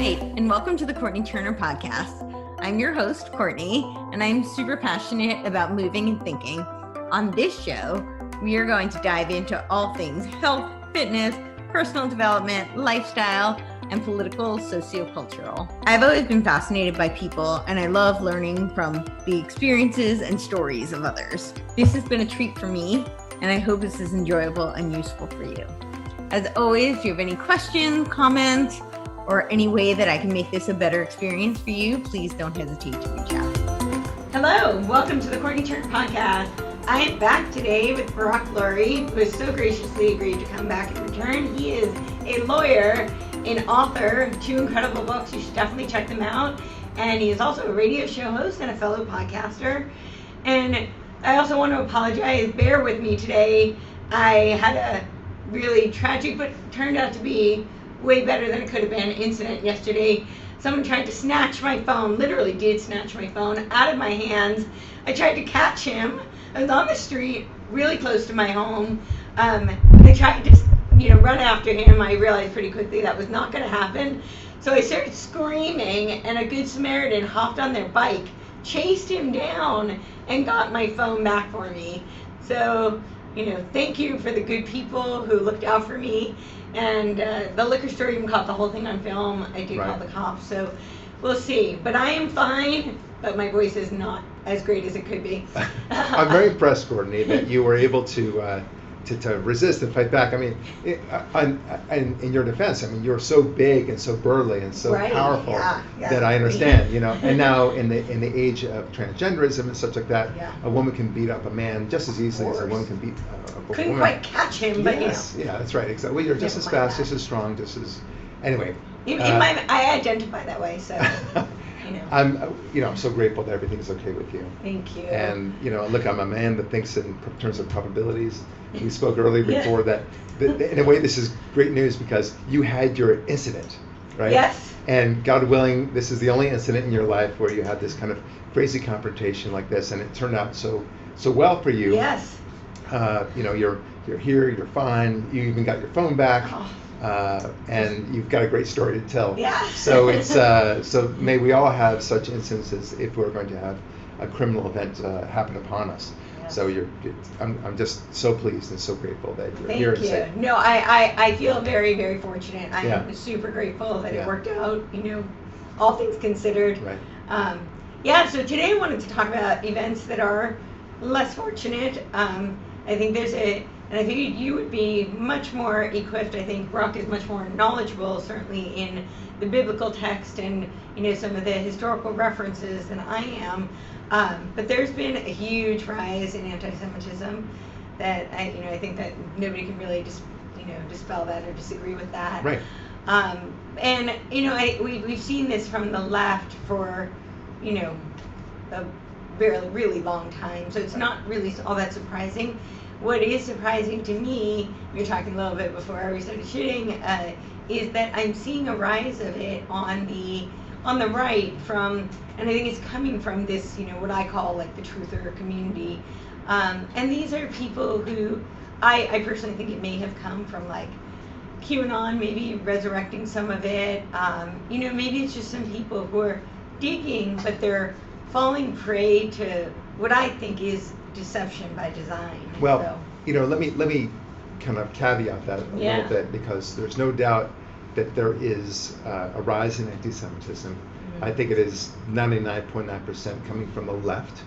right, and welcome to the Courtenay Turner podcast. I'm your host, Courtenay, and I'm super passionate about moving and thinking. On this show, we are going to dive into all things health, fitness, personal development, lifestyle, and political, sociocultural. I've always been fascinated by people, and I love learning from the experiences and stories of others. This has been a treat for me, and I hope this is enjoyable and useful for you. As always, if you have any questions, comments, or any way that I can make this a better experience for you, please don't hesitate to reach out. Hello, welcome to the Courtenay Turner podcast. I am back today with Barak Lurie, who has so graciously agreed to come back in return. He is a lawyer, an author of 2 incredible books. You should definitely check them out. And he is also a radio show host and a fellow podcaster. And I also want to apologize. Bear with me today. I had a really tragic, but turned out to be way better than it could have been, incident yesterday. Someone tried to snatch my phone, literally did snatch my phone out of my hands. I tried to catch him. I was on the street, really close to my home. I tried to, run after him. I realized pretty quickly that was not going to happen. So I started screaming, and a Good Samaritan hopped on their bike, chased him down, and got my phone back for me. So, thank you for the good people who looked out for me. And the liquor store even caught the whole thing on film. I did call the cops, so we'll see. But I am fine, but my voice is not as great as it could be. I'm very impressed, Courtenay, that you were able to resist and fight back. I mean, in your defense, you're so big and so burly and so powerful that I understand, And now in the age of transgenderism and such like that, a woman can beat up a man just as easily as a woman can beat a woman. Couldn't quite catch him, but yeah, that's right. Exactly. Well, you're just as fast, just as strong, just as anyway. I identify that way, so. I'm so grateful that everything is okay with you. Thank you. And look, I'm a man that thinks in terms of probabilities. We spoke earlier before that in a way this is great news because you had your incident, right? Yes. And God willing, this is the only incident in your life where you had this kind of crazy confrontation like this, and it turned out so well for you. Yes. You're here, you're fine. You even got your phone back. And you've got a great story to tell. Yeah. So it's so may we all have such instances if we're going to have a criminal event happen upon us. Yeah. So I'm just so pleased and so grateful that you're here. Thank you. Safe. No, I feel very, very fortunate. I am super grateful that it worked out. All things considered. Right. So today I wanted to talk about events that are less fortunate. I think and I think you would be much more equipped. I think Barak is much more knowledgeable, certainly in the biblical text and some of the historical references than I am. But there's been a huge rise in anti-Semitism that I think that nobody can really dispel that or disagree with that. Right. And we've seen this from the left for a really long time. So it's not really all that surprising. What is surprising to me, we were talking a little bit before we started shooting, is that I'm seeing a rise of it on the right and I think it's coming from this, what I call like the truther community. And these are people who I personally think it may have come from like QAnon, maybe resurrecting some of it. Maybe it's just some people who are digging, but they're falling prey to what I think is deception by design. Well, let me kind of caveat that a little bit because there's no doubt that there is a rise in anti-Semitism. Mm-hmm. I think it is 99.9% coming from the left,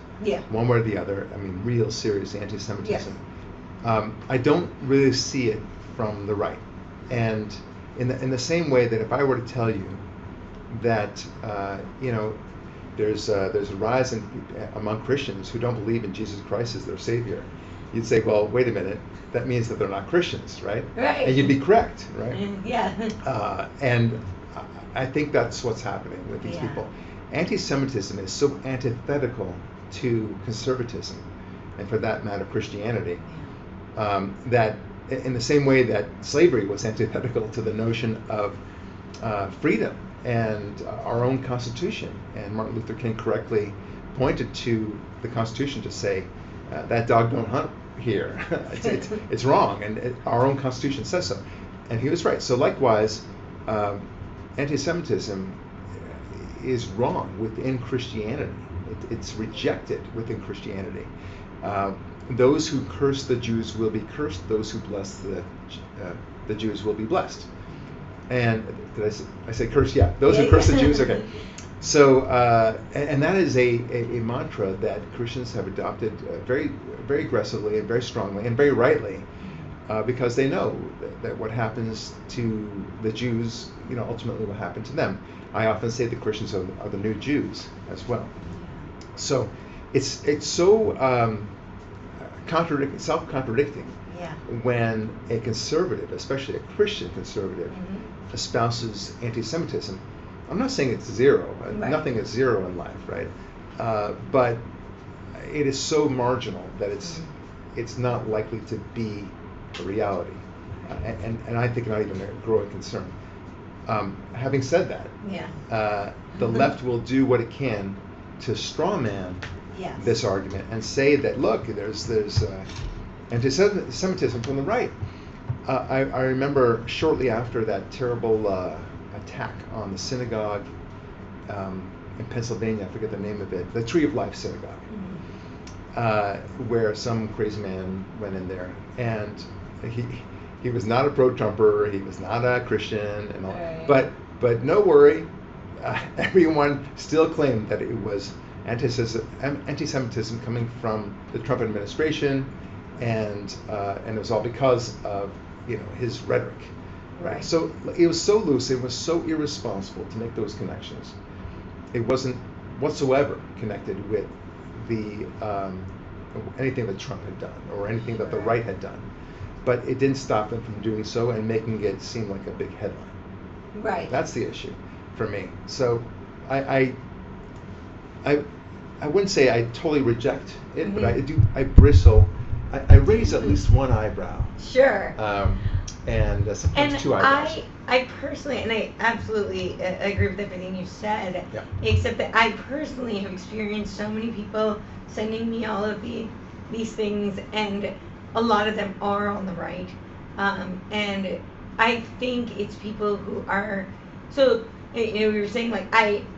one way or the other. Real serious anti-Semitism. Yes. I don't really see it from the right, and in the same way that if I were to tell you that there's a rise among Christians who don't believe in Jesus Christ as their Savior, you'd say, well, wait a minute, that means that they're not Christians, right? Right. And you'd be correct, right? Yeah. And I think that's what's happening with these people. Anti-Semitism is so antithetical to conservatism, and for that matter, Christianity, that in the same way that slavery was antithetical to the notion of freedom and our own Constitution. And Martin Luther King correctly pointed to the Constitution to say, that dog don't hunt here. it's wrong, and our own Constitution says so. And he was right. So likewise, anti-Semitism is wrong within Christianity. It's rejected within Christianity. Those who curse the Jews will be cursed. Those who bless the Jews will be blessed. And did I say curse? Yeah. Those who curse the Jews. Okay. So and that is a mantra that Christians have adopted very very aggressively and very strongly and very rightly, because they know that what happens to the Jews, ultimately will happen to them. I often say the Christians are the new Jews as well. So it's so self-contradicting when a conservative, especially a Christian conservative, espouses anti-Semitism. I'm not saying it's zero. Right. Nothing is zero in life, right? But it is so marginal that it's not likely to be a reality, and I think not even a growing concern. Having said that, the left will do what it can to strawman this argument and say that, look, there's anti-Semitism from the right. I remember shortly after that terrible attack on the synagogue in Pennsylvania, I forget the name of it, the Tree of Life Synagogue, where some crazy man went in there, and he was not a pro-Trumper, he was not a Christian, and all, right. But no worry, everyone still claimed that it was anti-Semitism coming from the Trump administration, and it was all because of his rhetoric. Right. So it was so loose, it was so irresponsible to make those connections. It wasn't whatsoever connected with the anything that Trump had done or anything that the right had done. But it didn't stop them from doing so and making it seem like a big headline. Right. That's the issue for me. So I wouldn't say I totally reject it, but I bristle. I raise at least one eyebrow. Sure. And sometimes two eyebrows. I personally, and I absolutely agree with everything you said, except that I personally have experienced so many people sending me all of these things, and a lot of them are on the right. And I think it's people who are, so, we were saying,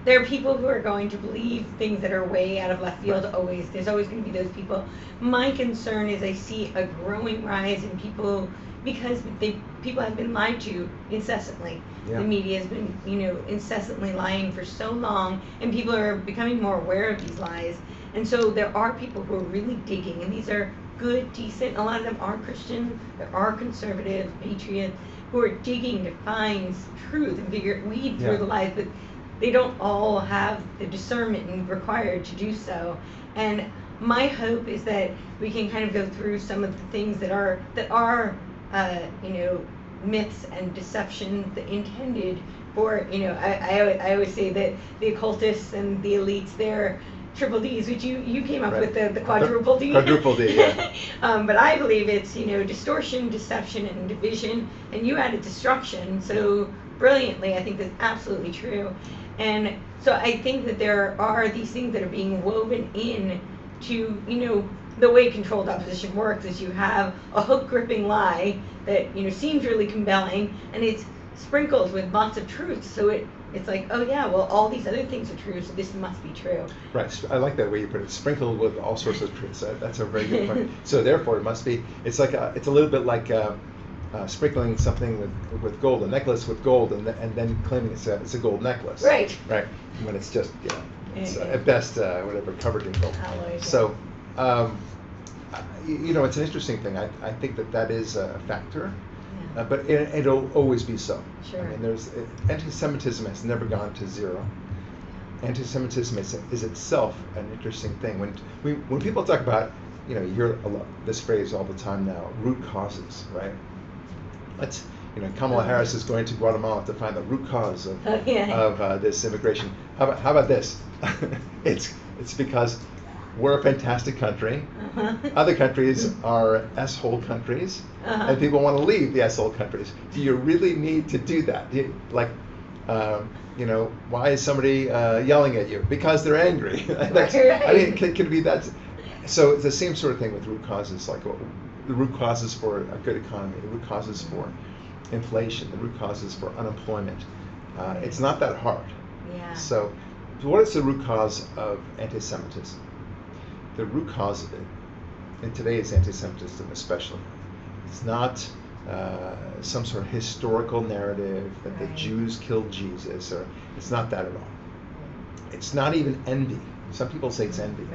there are people who are going to believe things that are way out of left field. Always. There's always going to be those people. My concern is I see a growing rise in people, because people have been lied to incessantly. The media has been, incessantly lying for so long, and people are becoming more aware of these lies. And so there are people who are really digging, and these are good, decent, a lot of them are Christian, there are conservative, patriots, who are digging to find truth and weed through the lies, but they don't all have the discernment required to do so. And my hope is that we can kind of go through some of the things that are myths and deception that intended for, I always say that the occultists and the elites, they're triple D's, which you came up with the quadruple D. Quadruple D, yeah. But I believe it's, distortion, deception, and division, and you added destruction so brilliantly. I think that's absolutely true. And so I think that there are these things that are being woven in to, the way controlled opposition works is you have a hook-gripping lie that, seems really compelling, and it's sprinkled with lots of truth. So it's like, oh yeah, well, all these other things are true, so this must be true. Right. I like that way you put it. Sprinkled with all sorts of truths. That's a very good point. So therefore, it must be. It's like it's a little bit like sprinkling something with gold, a necklace with gold, and then claiming it's a gold necklace. Right. Right. When it's just it's at best whatever covered in gold. Alloy, so. It's an interesting thing. I think that is a factor, but it'll always be so. Sure. I mean, anti-Semitism has never gone to zero. Anti-Semitism is itself an interesting thing. When people talk about, you hear this phrase all the time now, root causes, right? Kamala Harris is going to Guatemala to find the root cause of this immigration. How about this? It's because we're a fantastic country. Other countries are S-hole countries, and people want to leave the S-hole countries. Do you really need to do that? Why is somebody yelling at you? Because they're angry. I mean, can it be that? So it's the same sort of thing with root causes, like the root causes for a good economy, the root causes for inflation, the root causes for unemployment. It's not that hard. Yeah. So what is the root cause of anti-Semitism? The root cause of it, and today's anti-Semitism especially, it's not some sort of historical narrative that the Jews killed Jesus, or it's not that at all. It's not even envy. Some people say it's envy.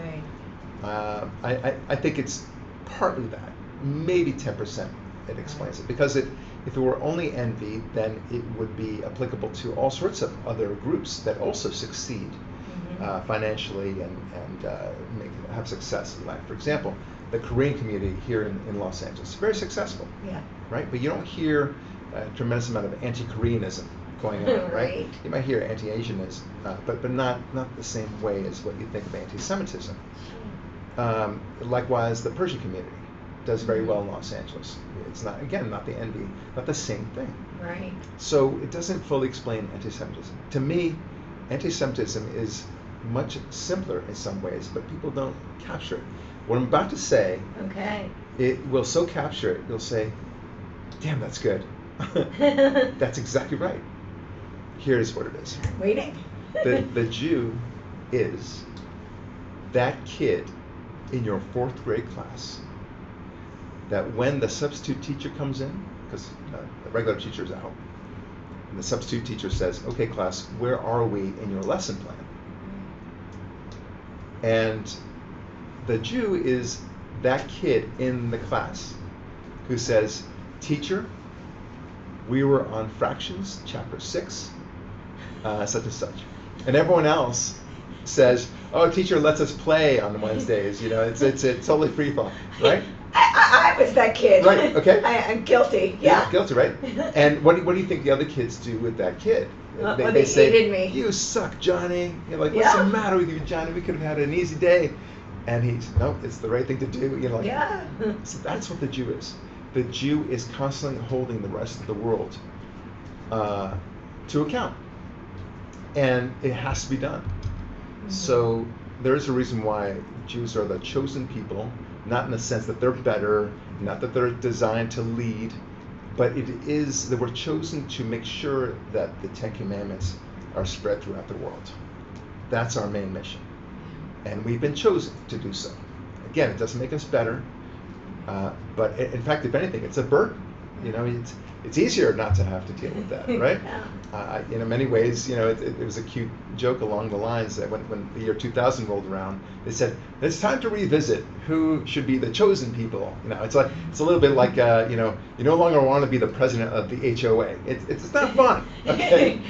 I think it's partly that. Maybe 10% it explains it. Because if it were only envy, then it would be applicable to all sorts of other groups that also succeed financially and have success in life. For example, the Korean community here in Los Angeles is very successful. Yeah. Right? But you don't hear a tremendous amount of anti-Koreanism going on, right? You might hear anti-Asianism, but not the same way as what you think of anti-Semitism. Likewise, the Persian community does very well in Los Angeles. It's not the envy, not the same thing. Right. So it doesn't fully explain anti-Semitism. To me, anti-Semitism is much simpler in some ways, but people don't capture it. What I'm about to say, it will so capture it, you'll say, damn, that's good. That's exactly right. Here's what it is. I'm waiting. The Jew is that kid in your 4th grade class that when the substitute teacher comes in, because the regular teacher's out, and the substitute teacher says, okay class, where are we in your lesson plan? And the Jew is that kid in the class who says, teacher, we were on fractions, chapter 6, such and such. And everyone else says, oh, teacher lets us play on Wednesdays. It's totally free fall, right? I was that kid. Right, okay. I'm guilty, yeah. Guilty, right? And what do you think the other kids do with that kid? They say, hated me. You suck, Johnny. You're like, what's the matter with you, Johnny? We could have had an easy day. And he's, no, it's the right thing to do. So that's what the Jew is. The Jew is constantly holding the rest of the world to account. And it has to be done. So there's a reason why Jews are the chosen people, not in the sense that they're better, not that they're designed to lead, but it is that we're chosen to make sure that the 10 Commandments are spread throughout the world. That's our main mission. And we've been chosen to do so. Again, it doesn't make us better, but in fact, if anything, it's a burden. It's easier not to have to deal with that, right? In many ways, it was a cute joke along the lines that when the year 2000 rolled around, they said it's time to revisit who should be the chosen people. It's a little bit like you no longer want to be the president of the HOA. It's not fun. Okay.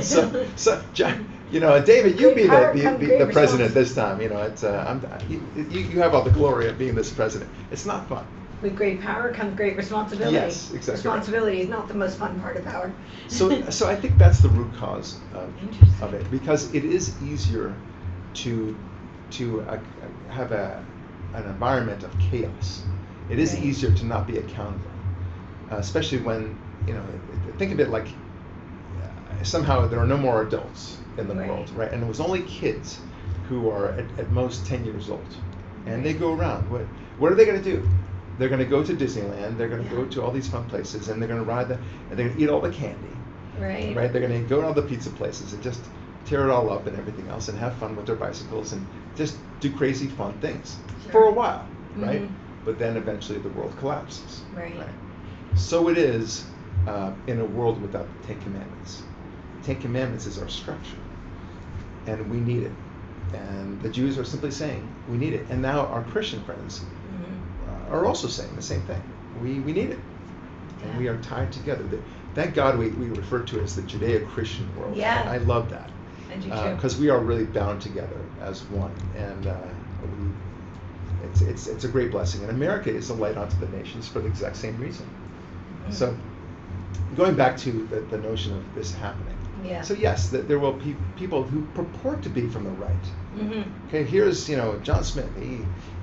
So John, David, you be the president this time. You have all the glory of being this president. It's not fun. With great power comes great responsibility. Yes, exactly. Responsibility is not the most fun part of power. So I think that's the root cause of it, because it is easier to have an environment of chaos. It is easier to not be accountable, especially when think of it like somehow there are no more adults in the world, right? And it was only kids who are at most 10 years old, and they go around. What are they going to do? They're going to go to Disneyland. They're going to go to all these fun places, and they're going to and they're going to eat all the candy. Right. They're going to go to all the pizza places and just tear it all up and everything else, and have fun with their bicycles and just do crazy fun things for a while, right? But then eventually the world collapses. Right. So it is in a world without the 10 Commandments. 10 Commandments is our structure, and we need it. And the Jews are simply saying we need it, and now our Christian friends are also saying the same thing. We need it, and we are tied together. Thank God we refer to it as the Judeo-Christian world. Yeah. I love that. I do too. Because we are really bound together as one, and it's a great blessing. And America is a light unto the nations for the exact same reason. So going back to the notion of this happening. Yeah. So yes, there will be people who purport to be from the right. Okay, here's John Smith.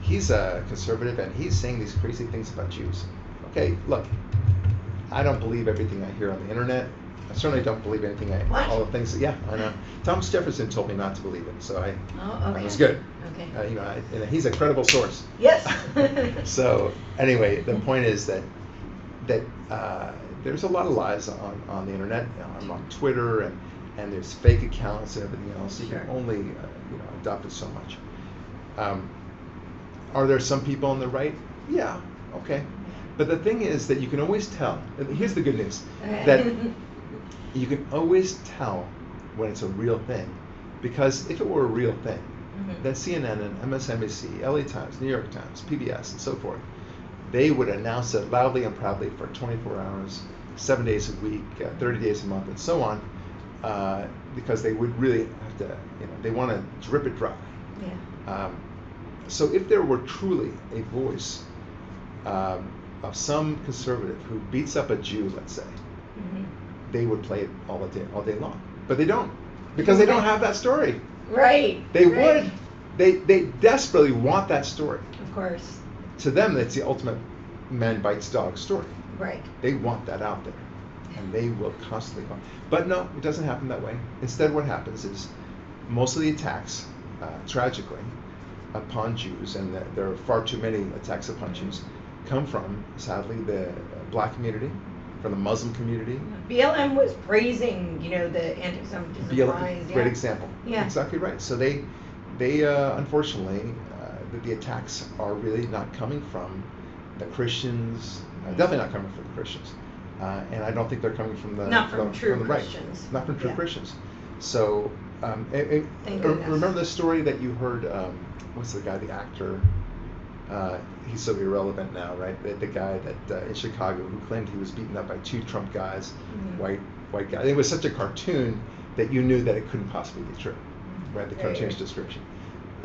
He's a conservative, and he's saying these crazy things about Jews. Okay, look, I don't believe everything I hear on the internet. I certainly don't believe anything all the things. I know. Thomas Jefferson told me not to believe it, so I was good. Okay. He's a credible source. Yes. So anyway, the point is that there's a lot of lies on the internet, on Twitter, and there's fake accounts and everything else. You can only adopt it so much. Are there some people on the right? Yeah, okay. But the thing is that you can always tell. And here's the good news: that you can always tell when it's a real thing, because if it were a real thing, then CNN and MSNBC, LA Times, New York Times, PBS, and so forth, they would announce it loudly and proudly for 24 hours, 7 days a week, 30 days a month, and so on, because they would really have to, they want to drip it dry. Yeah. So if there were truly a voice of some conservative who beats up a Jew, let's say, they would play it all day long. But they don't, because they don't have that story. Right. They would. They desperately want that story. Of course. To them, it's the ultimate man bites dog story. Right. They want that out there, and they will constantly go. But no, it doesn't happen that way. Instead, what happens is most of the attacks, tragically, upon Jews, and there are far too many attacks upon Jews, come from, sadly, the black community, from the Muslim community. BLM was praising, the anti-Semitism rise. Great example. Yeah. Exactly right. So they unfortunately, the attacks are really not coming from the Christians. Definitely not coming from the Christians, and I don't think they're coming from the true from the right. Christians. Not from true Christians. So remember the story that you heard. What's the guy? The actor. He's so irrelevant now, right? The guy that in Chicago who claimed he was beaten up by two Trump guys, white guys. It was such a cartoon that you knew that it couldn't possibly be true, right? The cartoon's description.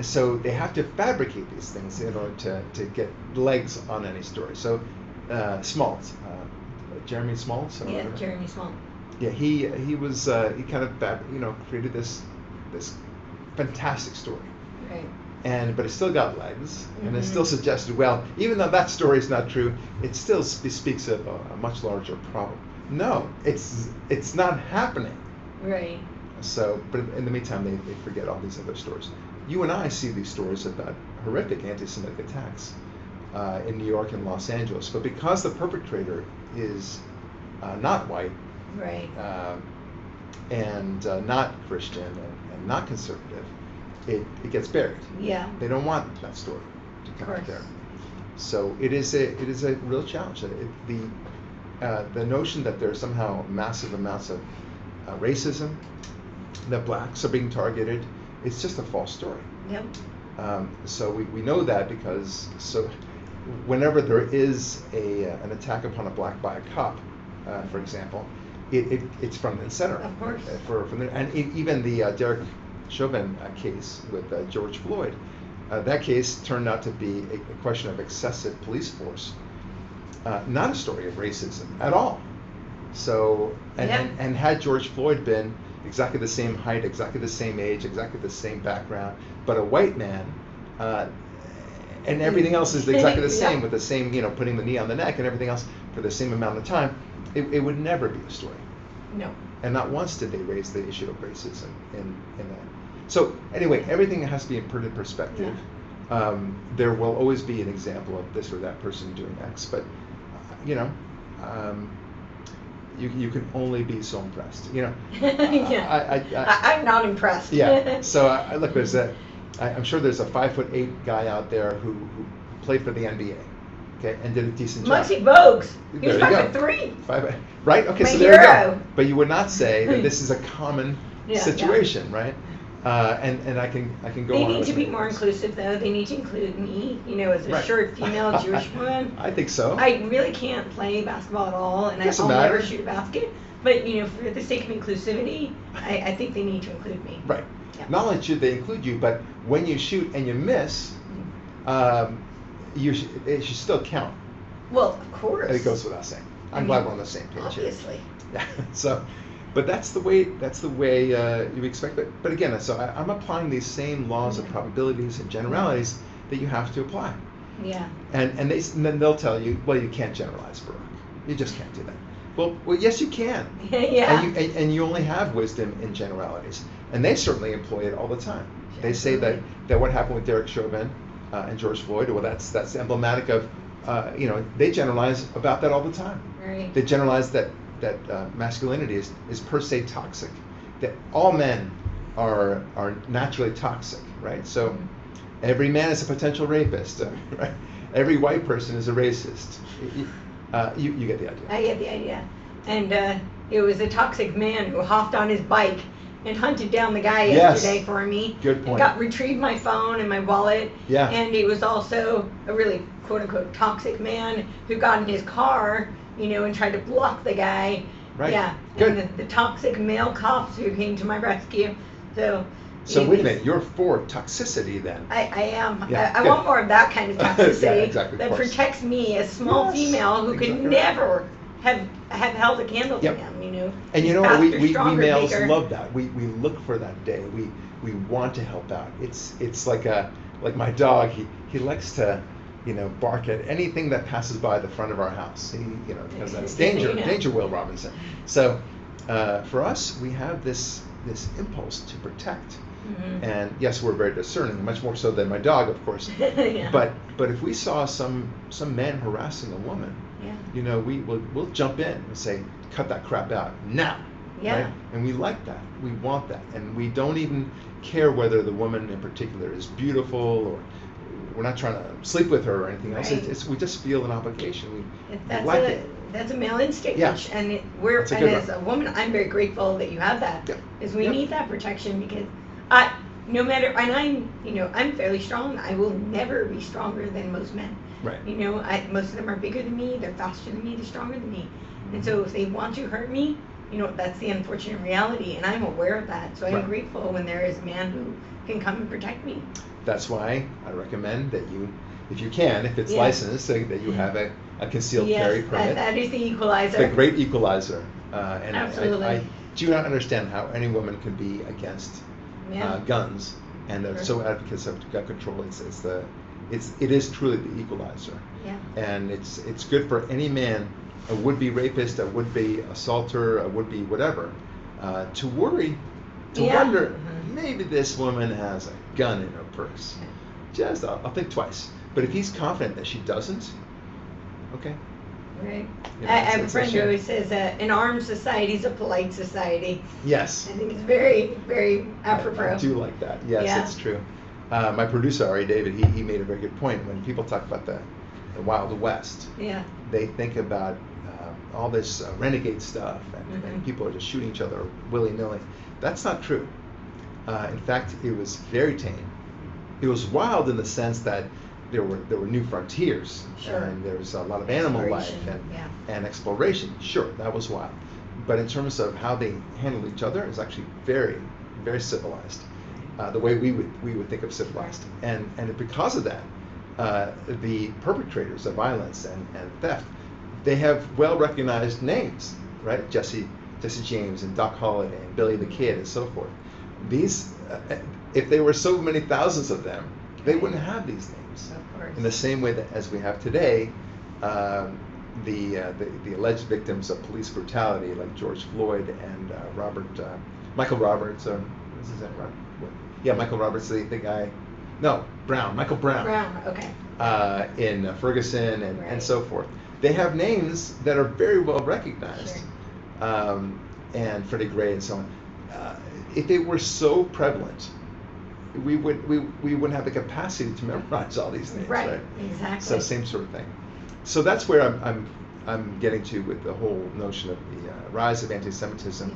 So they have to fabricate these things in order to get legs on any story. So Smalls, Jeremy Smalls. Yeah, Jeremy Smalls. Yeah, he was he kind of created this fantastic story. Right. But it still got legs, and it still suggested, well, even though that story is not true, it still speaks of a much larger problem. No, it's not happening. Right. So, but in the meantime, they forget all these other stories. You and I see these stories about horrific anti-Semitic attacks in New York and Los Angeles, but because the perpetrator is not white, right, and not Christian and not conservative, it gets buried. Yeah. They don't want that story to come out there. So it is a real challenge. The notion that there's somehow massive amounts of racism, that blacks are being targeted, it's just a false story. Yep. So we know that because whenever there is an attack upon a black by a cop, for example, it's front and center. Of course. And even the Derek Chauvin case with George Floyd, that case turned out to be a question of excessive police force, not a story of racism at all. So, and had George Floyd been exactly the same height, exactly the same age, exactly the same background, but a white man, and everything else is exactly the same, with the same, putting the knee on the neck and everything else for the same amount of time, it would never be a story. No. And not once did they raise the issue of racism in that. So anyway, everything has to be put in perspective. Yeah. There will always be an example of this or that person doing X, but you can only be so impressed. Yeah. I'm not impressed. Yeah. So look, I'm sure there's a 5'8" guy out there who played for the NBA. Okay, and did a decent job. Muncie Bogues. He was 5'3". Right? Okay, so hero. There you go. But you would not say that this is a common situation, right? And I can go They on. need with to be it. more inclusive, though. They need to include me, as a short female Jewish woman. I think so. I really can't play basketball at all, and I'll never shoot a basket. But for the sake of inclusivity, I think they need to include me. Right. Yeah. Not only should they include you, but when you shoot and you miss, it should still count. Well, of course. It goes without saying. I'm glad we're on the same page. Obviously. Here. Yeah. So, but that's the way you expect it. But again, so I'm applying these same laws of probabilities and generalities that you have to apply. Yeah. And then they'll tell you, well, you can't generalize, Barak. You just can't do that. Well, yes, you can. Yeah. And you only have wisdom in generalities, and they certainly employ it all the time. They say that what happened with Derek Chauvin and George Floyd, well, that's emblematic of they generalize about that all the time. Right. They generalize that masculinity is per se toxic, that all men are naturally toxic, right? So every man is a potential rapist, right? Every white person is a racist. You get the idea. I get the idea. And it was a toxic man who hopped on his bike and hunted down the guy yesterday for me. Good point. Retrieved my phone and my wallet. Yeah. And he was also a really quote unquote toxic man who got in his car, and tried to block the guy. Right. Yeah. Good. And the toxic male cops who came to my rescue. So wait a minute, you're for toxicity then? I am. Yeah, I want more of that kind of toxicity yeah, exactly, that protects me, a small female who could never have held a candle to him, And you know what? We males bigger. love that. We look for that day. We want to help out. It's like my dog. He likes to bark at anything that passes by the front of our house. Because that's danger, Will Robinson. So for us, we have this impulse to protect. Mm-hmm. And yes, we're very discerning, much more so than my dog, of course. Yeah. But if we saw some man harassing a woman, we'll jump in and say, cut that crap out now. Yeah. Right? And we like that. We want that. And we don't even care whether the woman in particular is beautiful, or we're not trying to sleep with her or anything else. Right. We just feel an obligation. We that's like it. That's a male instinct. Yeah. And as a woman, I'm very grateful that you have that. Yeah. Because we need that protection, because no matter, and I'm fairly strong. I will never be stronger than most men. Right. Most of them are bigger than me. They're faster than me. They're stronger than me. And so if they want to hurt me, that's the unfortunate reality, and I'm aware of that. So I'm grateful when there is a man who can come and protect me. That's why I recommend that you, if you can, if it's licensed, that you have a concealed carry permit. That is the equalizer. The great equalizer. And Absolutely. I do not understand how any woman can be against guns, and they're so advocates of gun control. It is truly the equalizer. Yeah. And it's good for any man, a would-be rapist, a would-be assaulter, a would-be whatever, to worry, to wonder, maybe this woman has a gun in her purse. Just, I'll think twice. But if he's confident that she doesn't, okay. Right. I have a friend who always says an armed society is a polite society. Yes. I think it's very, very apropos. I do like that. Yes, it's true. My producer, Ari David, he made a very good point. When people talk about the Wild West, they think about all this renegade stuff, and people are just shooting each other willy-nilly. That's not true. In fact, it was very tame. It was wild in the sense that there were new frontiers, and there was a lot of animal life and exploration. Sure, that was wild. But in terms of how they handled each other, it's actually very, very civilized. The way we would think of civilized. And because of that, the perpetrators of violence and theft, they have well-recognized names, right? Jesse James and Doc Holliday and Billy the Kid and so forth. These, if there were so many thousands of them, they wouldn't have these names. Of course. In the same way that as we have today, the alleged victims of police brutality, like George Floyd and Michael Roberts, is that right? Yeah, Michael Roberts, the guy. No, Michael Brown. Brown, okay. In Ferguson and so forth. They have names that are very well recognized. Sure. And Freddie Gray and so on. If they were so prevalent, we wouldn't have the capacity to memorize all these names, right? Exactly. So same sort of thing. So that's where I'm getting to with the whole notion of the rise of anti-Semitism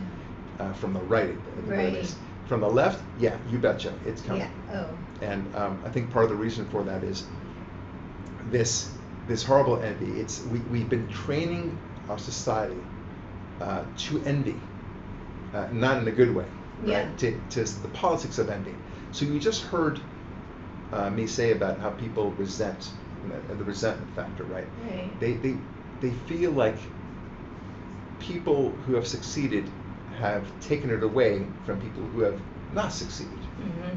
from the right, at the very least. From the left, yeah, you betcha, it's coming. Yeah. Oh. And I think part of the reason for that is this horrible envy. We've been training our society to envy, not in a good way, right? To the politics of envy. So you just heard me say about how people resent, the resentment factor, right? Right. They feel like people who have succeeded have taken it away from people who have not succeeded,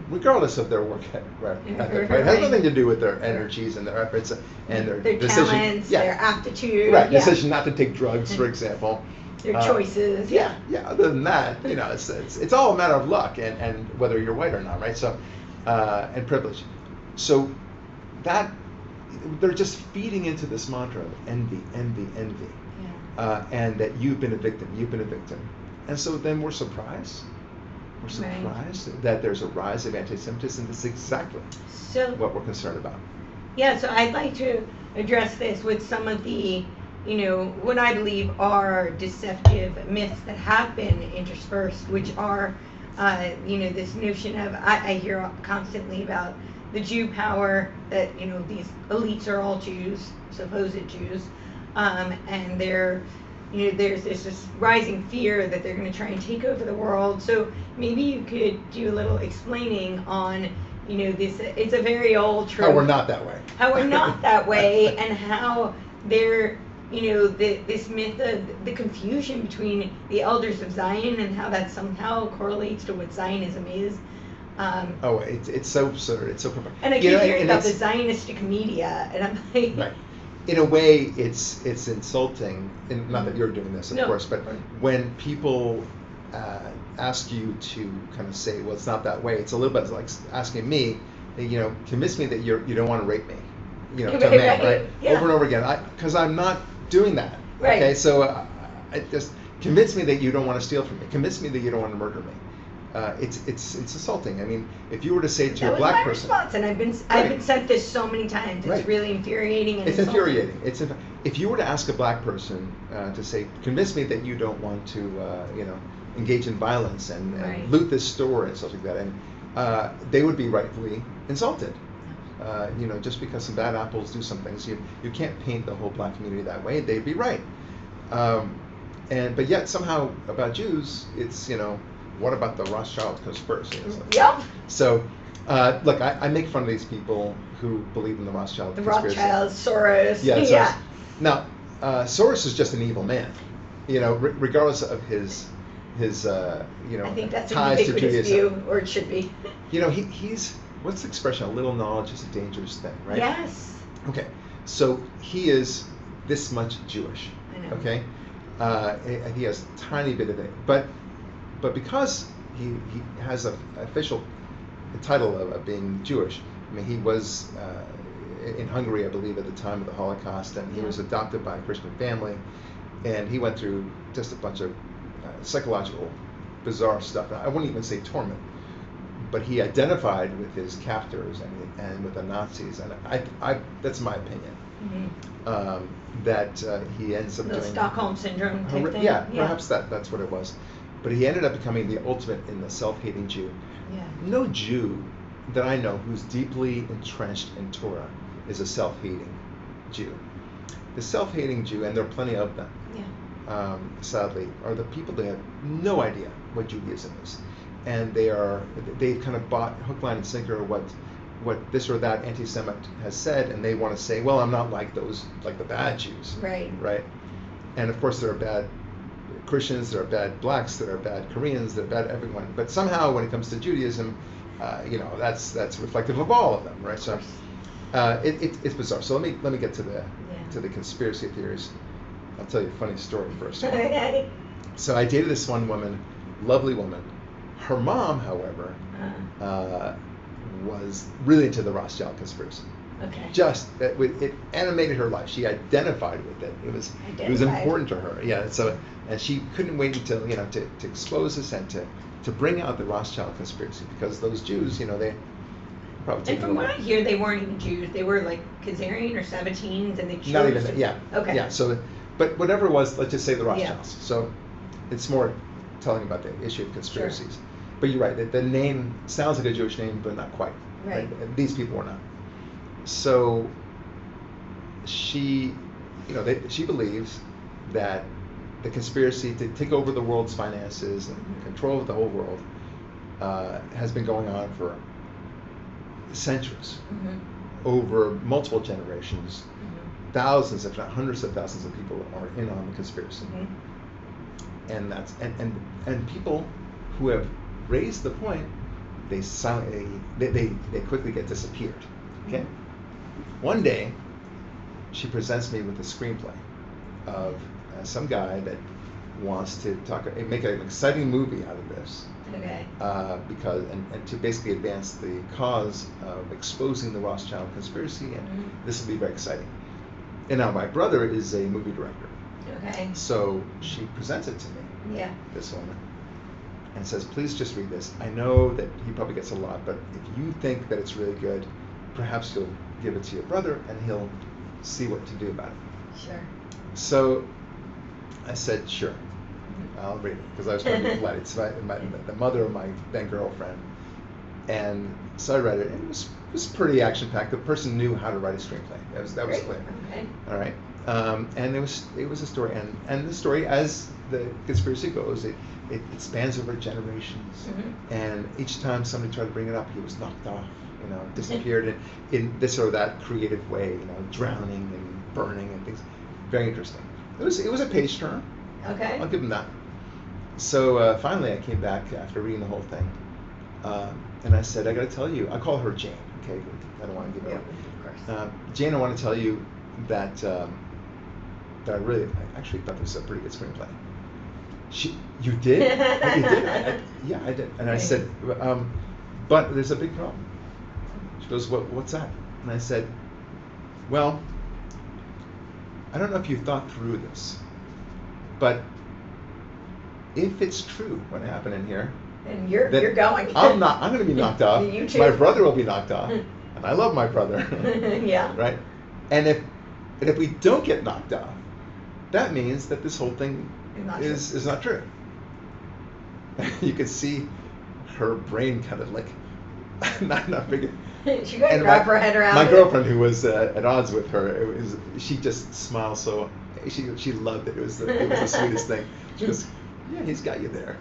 regardless of their work ethic, right? It has nothing to do with their energies and their efforts and their decision, talents, their aptitude, decision not to take drugs, for example. Their choices. Yeah. Other than that, it's all a matter of luck and whether you're white or not, right? So, and privilege. So that they're just feeding into this mantra of envy, envy, envy, and that you've been a victim, and so then we're surprised. We're surprised that there's a rise of anti-Semitism. This is exactly what we're concerned about. Yeah, so I'd like to address this with some of the, what I believe are deceptive myths that have been interspersed, which are, this notion of, I hear constantly about the Jew power, that, these elites are all Jews, supposed Jews, and they're, there's this rising fear that they're going to try and take over the world. So maybe you could do a little explaining on, this, it's a very old truth. How we're not that way. How we're not that way, and how they're, this myth of the confusion between the elders of Zion and how that somehow correlates to what Zionism is. It's so absurd. It's so perfect. And I keep hearing about the Zionistic media, and I'm like... Right. In a way, it's insulting, and not that you're doing this, of course, but when people ask you to kind of say, well, it's not that way, it's a little bit like asking me, convince me that you don't want to rape me, to a man, right? Yeah. Over and over again, because I'm not doing that. Right. Okay, so just convince me that you don't want to steal from me. Convince me that you don't want to murder me. It's insulting. I mean, if you were to say to a black person, response, and I've been sent this so many times. It's really infuriating. And it's infuriating. If you were to ask a black person to say, convince me that you don't want to, engage in violence and loot this store and stuff like that, and they would be rightfully insulted. Just because some bad apples do some things, you can't paint the whole black community that way. They'd be right. But yet somehow about Jews, it's what about the Rothschild conspiracy? Yep. So, look, I make fun of these people who believe in the Rothschild conspiracy. The Rothschilds, Soros. Yeah. Now, Soros is just an evil man, regardless of his I think that's ties to Judaism. View, or it should be. He's, what's the expression? A little knowledge is a dangerous thing, right? Yes. Okay, so he is this much Jewish. I know. Okay, he has a tiny bit of it, but because he has an official title of being Jewish. I mean, he was in Hungary, I believe, at the time of the Holocaust, and he was adopted by a Christian family, and he went through just a bunch of psychological, bizarre stuff. I wouldn't even say torment, but he identified with his captors and with the Nazis, and I that's my opinion. That he ends up doing Stockholm syndrome type thing. Yeah, perhaps that's what it was. But he ended up becoming the ultimate in the self-hating Jew. Yeah. No Jew that I know who's deeply entrenched in Torah is a self-hating Jew. The self-hating Jew, and there are plenty of them, sadly, are the people that have no idea what Judaism is. And they've kind of bought hook, line, and sinker what this or that anti-Semite has said, and they want to say, well, I'm not like those, like the bad Jews. Right. And of course there are bad Christians, there are bad blacks, there are bad Koreans, there are bad everyone. But somehow when it comes to Judaism, that's reflective of all of them, right? So it's bizarre. So let me get to the conspiracy theories. I'll tell you a funny story first. So I dated this one woman, lovely woman. Her mom, however, was really into the Rothschild conspiracy. Okay. It animated her life. She identified with it. It was important to her. Yeah. So, and she couldn't wait until to expose this and to bring out the Rothschild conspiracy, because those Jews, they probably. And from what I hear, they weren't even Jews. They were like Khazarian or Sabbateans, and they chose. Not even. Yeah. Okay. Yeah. So, but whatever it was, let's just say the Rothschilds. Yeah. So, it's more telling about the issue of conspiracies. Sure. But you're right. The name sounds like a Jewish name, but not quite. Right. These people were not. So she believes that the conspiracy to take over the world's finances and control the whole world has been going on for centuries, over multiple generations. Thousands, if not hundreds of thousands of people are in on the conspiracy. And that's and people who have raised the point, they quickly get disappeared. Okay. One day, she presents me with a screenplay of some guy that wants to make an exciting movie out of this. Okay. Because and to basically advance the cause of exposing the Rothschild conspiracy, and this will be very exciting. And now my brother is a movie director. Okay. So she presents it to me. Yeah. This woman. And says, please just read this. I know that he probably gets a lot, but if you think that it's really good, perhaps you'll give it to your brother and he'll see what to do about it. Sure. So I said, sure, I'll read it, because I was trying to be polite. It's the mother of my then girlfriend. And so I read it, and it was pretty action-packed. The person knew how to write a screenplay. That was clear. Okay. All right. And it was a story, and the story, as the conspiracy goes, it spans over generations, and each time somebody tried to bring it up, he was knocked off, disappeared in this or that creative way, drowning and burning and things. Very interesting. It was a page turner. Okay. I'll give him that. So finally, I came back after reading the whole thing, and I said, I got to tell you. I call her Jane. Okay, I don't want to give her. Of course. Jane, I want to tell you that I actually thought this was a pretty good screenplay. You did? You did? Yeah, I did. And I said, but there's a big problem. She goes, what's that? And I said, well, I don't know if you thought through this, but if it's true what happened in here, and you're going. I'm going to be knocked off. You too. My brother will be knocked off, and I love my brother. Yeah. Right. And if we don't get knocked off, that means that this whole thing is not true. You could see her brain kind of like not big. She couldn't wrap her head around my it. girlfriend, who was at odds with her, she just smiled so she loved it. It was the sweetest thing. She goes, yeah, he's got you there.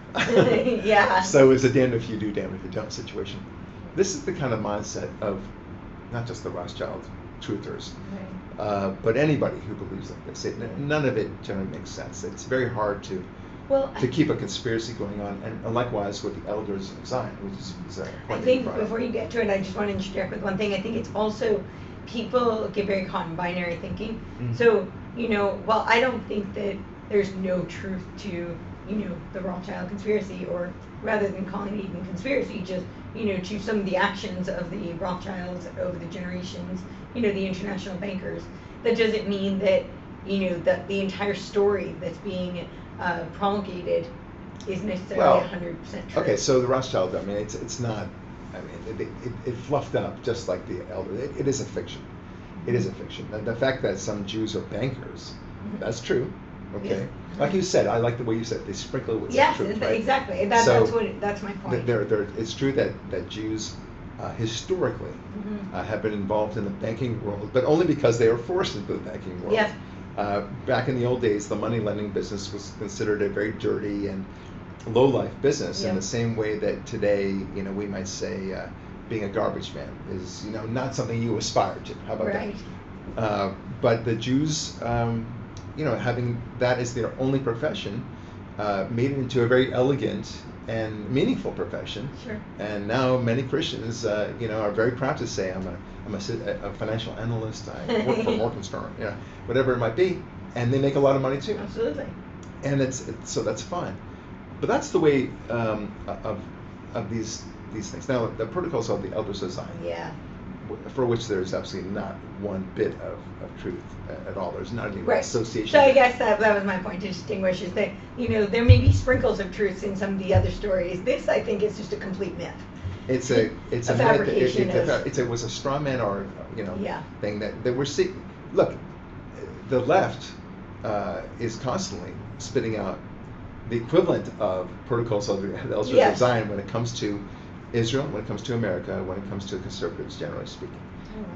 Yeah. So it's a damned if you do, damned if you don't situation. This is the kind of mindset of not just the Rothschild truthers, but anybody who believes like this. None of it generally makes sense. It's very hard to keep a conspiracy going on, and likewise with the elders of Zion, which is I think before you get to it, I just want to interject with one thing. I think it's also people get very caught in binary thinking. So, while I don't think that there's no truth to, the Rothschild conspiracy, or rather than calling it even conspiracy, just, to some of the actions of the Rothschilds over the generations, the international bankers, that doesn't mean that, that the entire story that's being promulgated is necessarily 100% true. Okay, so the Rothschild, I mean, it's not, I mean, it fluffed up just like the elder. It is a fiction. It is a fiction. And the fact that some Jews are bankers, that's true. Okay, like you said, I like the way you said they sprinkle it with some truth, right? Exactly. That's my point. It's true that Jews historically have been involved in the banking world, but only because they were forced into the banking world. Yes. Back in the old days, the money lending business was considered a very dirty and low-life business, in the same way that today, we might say being a garbage man is, not something you aspire to. How about that? But the Jews, having that as their only profession, made it into a very elegant and meaningful profession. Sure. And now many Christians, are very proud to say, I'm a financial analyst. I work for Morgenstern, whatever it might be, and they make a lot of money too. Absolutely. And so that's fine. But that's the way of these things. Now the protocols of the elders of Zion. Yeah. For which there's absolutely not one bit of truth at all. There's not any association. So I guess that was my point, to distinguish, is that, there may be sprinkles of truth in some of the other stories. This, I think, is just a complete myth. It's a fabrication. It was a straw man or thing that we're seeing. Look, the left is constantly spitting out the equivalent of protocols of the elders of Zion when it comes to Israel, when it comes to America, when it comes to conservatives, generally speaking.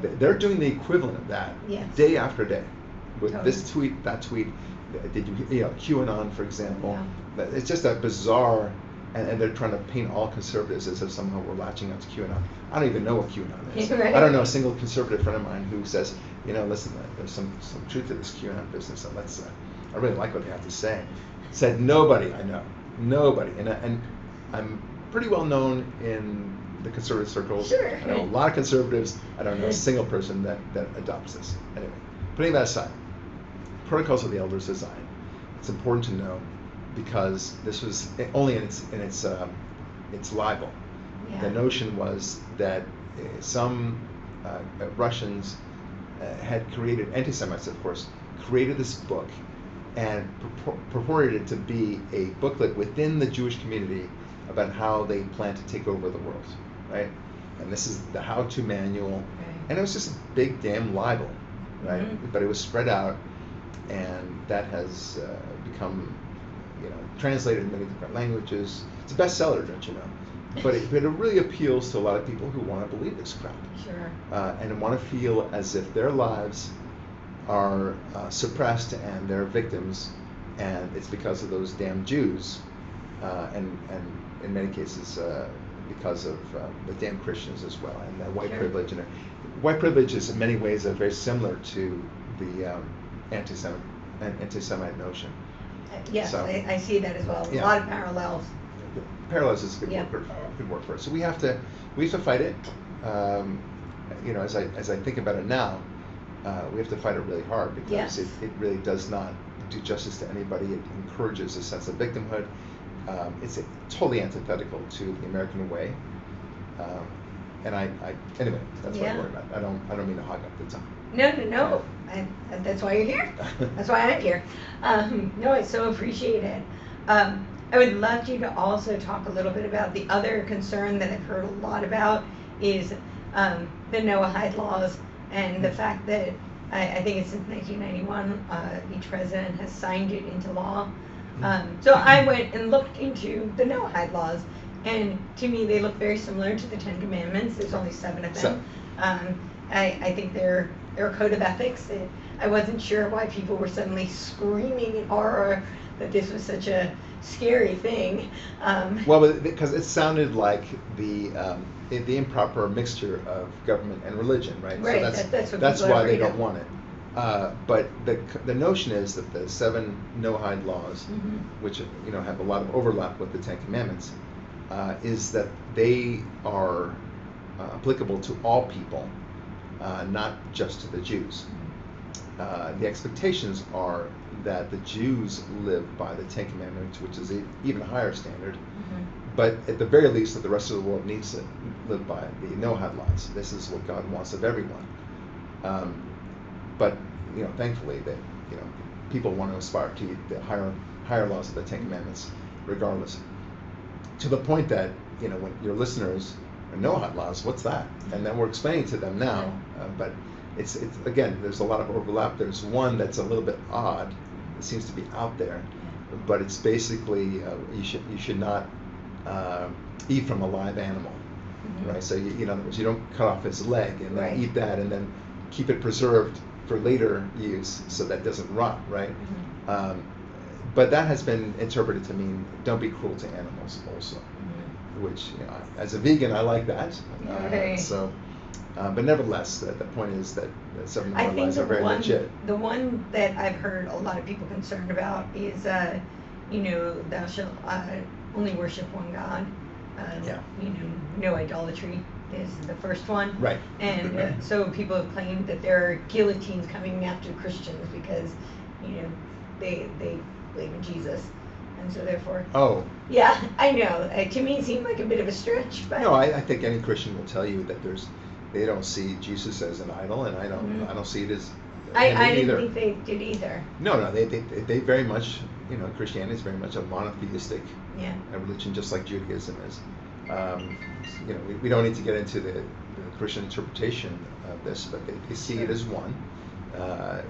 They're doing the equivalent of that day after day, with this tweet, that tweet. Did you QAnon, for example? Yeah. It's just a bizarre, and they're trying to paint all conservatives as if somehow we're latching onto QAnon. I don't even know what QAnon is. I don't know a single conservative friend of mine who says, listen, there's some truth to this QAnon business, and I really like what they have to say. Said nobody I know, nobody, and I'm pretty well known in the conservative circles. Sure. I know a lot of conservatives. I don't know a single person that adopts this. Anyway, putting that aside, protocols of the elders of Zion. It's important to know because this was only in its it's libel. Yeah. The notion was that some Russians had created, anti-Semites of course, created this book and purported it to be a booklet within the Jewish community about how they plan to take over the world, right? And this is the how-to manual, Right. and it was just a big damn libel, right? Mm-hmm. But it was spread out, and that has become, translated in many different languages. It's a bestseller, don't you know? But it really appeals to a lot of people who want to believe this crap. Sure. And want to feel as if their lives are suppressed and they're victims, and it's because of those damn Jews, and in many cases because of the damn Christians as well, and white Sure. privilege. And white privilege is in many ways very similar to the anti-Semite notion. Yes, So, I see that as well. yeah. A lot of parallels. Parallels is a Yeah. good word for it. So we have to fight it. As I think about it now, we have to fight it really hard because Yes. it really does not do justice to anybody. It encourages a sense of victimhood. It's totally antithetical to the American way. And anyway, that's what I Yeah. worry about. I don't mean to hog up the time. No. That's why you're here. That's why I'm here. No, I so appreciate it. I would love you to also talk a little bit about the other concern that I've heard a lot about is the Noahide laws and the fact that I think it's since 1991 each president has signed it into law. So I went and looked into the Noahide laws, and to me they look very similar to the Ten Commandments. There's only 7 of them. I think they're a code of ethics. I wasn't sure why people were suddenly screaming in horror that this was such a scary thing. Well, because it sounded like the improper mixture of government and religion, right? Right. So that's what that's people why are they afraid don't want it. But the notion is that the 7 Noahide laws, Mhm. which have a lot of overlap with the Ten Commandments, is that they are applicable to all people, not just to the Jews. The expectations are that the Jews live by the Ten Commandments, which is an even higher standard, but at the very least that the rest of the world needs to live by the Noahide laws. This is what God wants of everyone. But thankfully that people want to aspire to the higher laws of the Ten Commandments, regardless. To the point that when your listeners Noahide laws, what's that? And then we're explaining to them now, but it's again, there's a lot of overlap. There's one that's a little bit odd. It seems to be out there, but it's basically you should not eat from a live animal, right? So in other words, you don't cut off his leg and then eat that and then keep it preserved for later use so that doesn't rot, right? But that has been interpreted to mean don't be cruel to animals also, which as a vegan I like that. But nevertheless, the point is that some of the laws are very legit. The one that I've heard a lot of people concerned about is, thou shalt only worship one God. No idolatry is the first one. Right. And so people have claimed that there are guillotines coming after Christians because, they believe in Jesus. And so therefore. Oh. Yeah, I know. To me, it seemed like a bit of a stretch. But no, I think any Christian will tell you that they don't see Jesus as an idol, and I don't see it as. I didn't think they did either. No, they very much, Christianity is very much a monotheistic religion, just like Judaism is. We don't need to get into the Christian interpretation of this, but they see it as one. I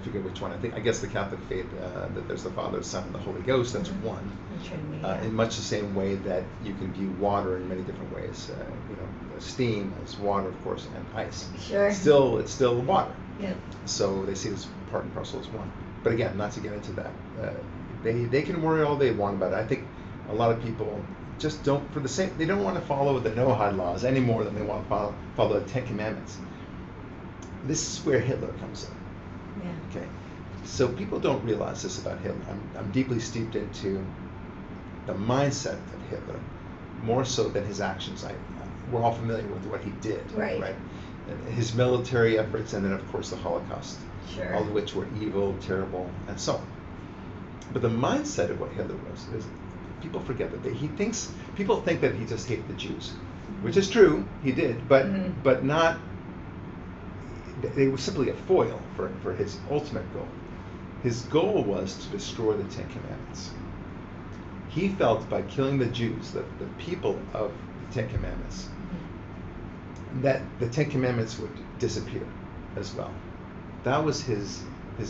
forget which one. I guess the Catholic faith that there's the Father, the Son, and the Holy Ghost. That's one. In much the same way that you can view water in many different ways. Steam as water, of course, and ice. Sure. It's still water. Yeah. So they see this part and parcel as one. But again, not to get into that. They can worry all they want about it. I think a lot of people just don't they don't want to follow the Noahide laws any more than they want to follow the Ten Commandments. This is where Hitler comes in. Yeah. Okay. So people don't realize this about Hitler. I'm deeply steeped into the mindset of Hitler, more so than his actions. We're all familiar with what he did. Right. And his military efforts, and then of course the Holocaust. Sure. All of which were evil, terrible, and so on. But the mindset of what Hitler was is People forget that people think that he just hated the Jews, which is true, he did, but not. They were simply a foil for his ultimate goal. His goal was to destroy the Ten Commandments. He felt by killing the Jews, the people of the Ten Commandments, that the Ten Commandments would disappear as well. That was his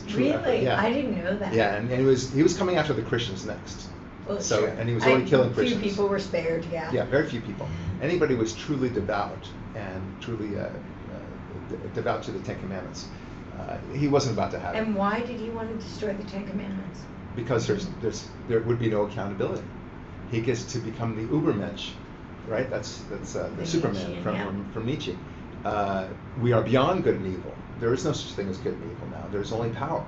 true effort. Really? Yeah. I didn't know that. Yeah, and he was coming after the Christians next. Well, so sure. And he was already killing Christians. Few people were spared. Yeah. Yeah, very few people. Anybody who was truly devout and truly devout to the Ten Commandments, he wasn't about to have it. And why did he want to destroy the Ten Commandments? Because there would be no accountability. He gets to become the Übermensch, right? That's the Superman Nietzschean, from Nietzsche. We are beyond good and evil. There is no such thing as good and evil now. There's only power.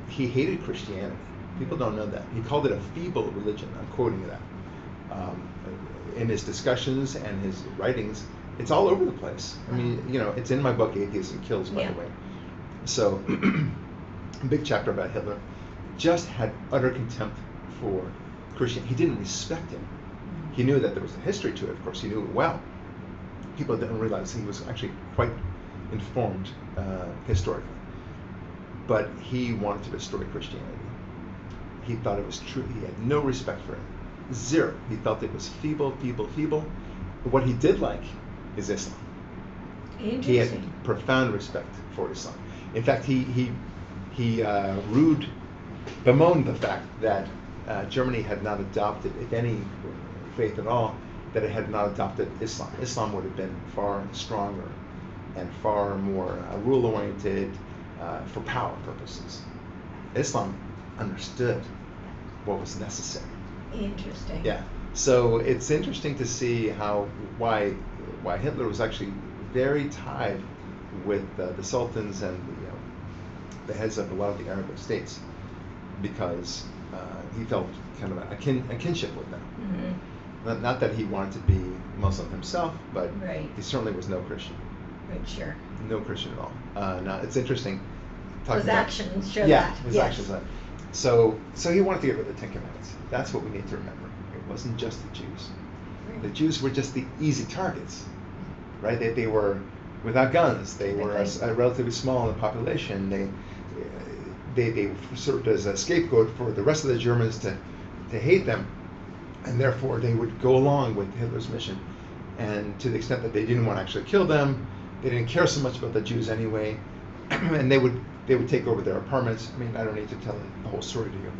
He hated Christianity. People don't know that. He called it a feeble religion. I'm quoting that. In his discussions and his writings, it's all over the place. I mean, it's in my book, Atheism Kills, by the way. So, a big chapter about Hitler. Just had utter contempt for Christianity. He didn't respect him. He knew that there was a history to it, of course. He knew it well. People didn't realize he was actually quite informed historically. But he wanted to destroy Christianity. He thought it was true. He had no respect for it. Zero. He felt it was feeble. But what he did like is Islam. He had profound respect for Islam. In fact, he bemoaned the fact that Germany had not adopted, if any faith at all, that it had not adopted Islam. Islam would have been far stronger and far more rule-oriented for power purposes. Islam understood what was necessary. Interesting. Yeah. So it's interesting to see why Hitler was actually very tied with the sultans and the heads of a lot of the Arab states, because he felt kind of a kinship with them. Mm-hmm. Not that he wanted to be Muslim himself, but he certainly was no Christian. Right, sure. No Christian at all. Now it's interesting. His actions show that. His actions. So he wanted to get rid of the Ten Commandments. That's what we need to remember. It wasn't just the Jews. Right. The Jews were just the easy targets, right? They were without guns. They were relatively small in the population. They served as a scapegoat for the rest of the Germans to hate them, and therefore they would go along with Hitler's mission. And to the extent that they didn't want to actually kill them, they didn't care so much about the Jews anyway, and they would take over their apartments. I mean, I don't need to tell the whole story to you.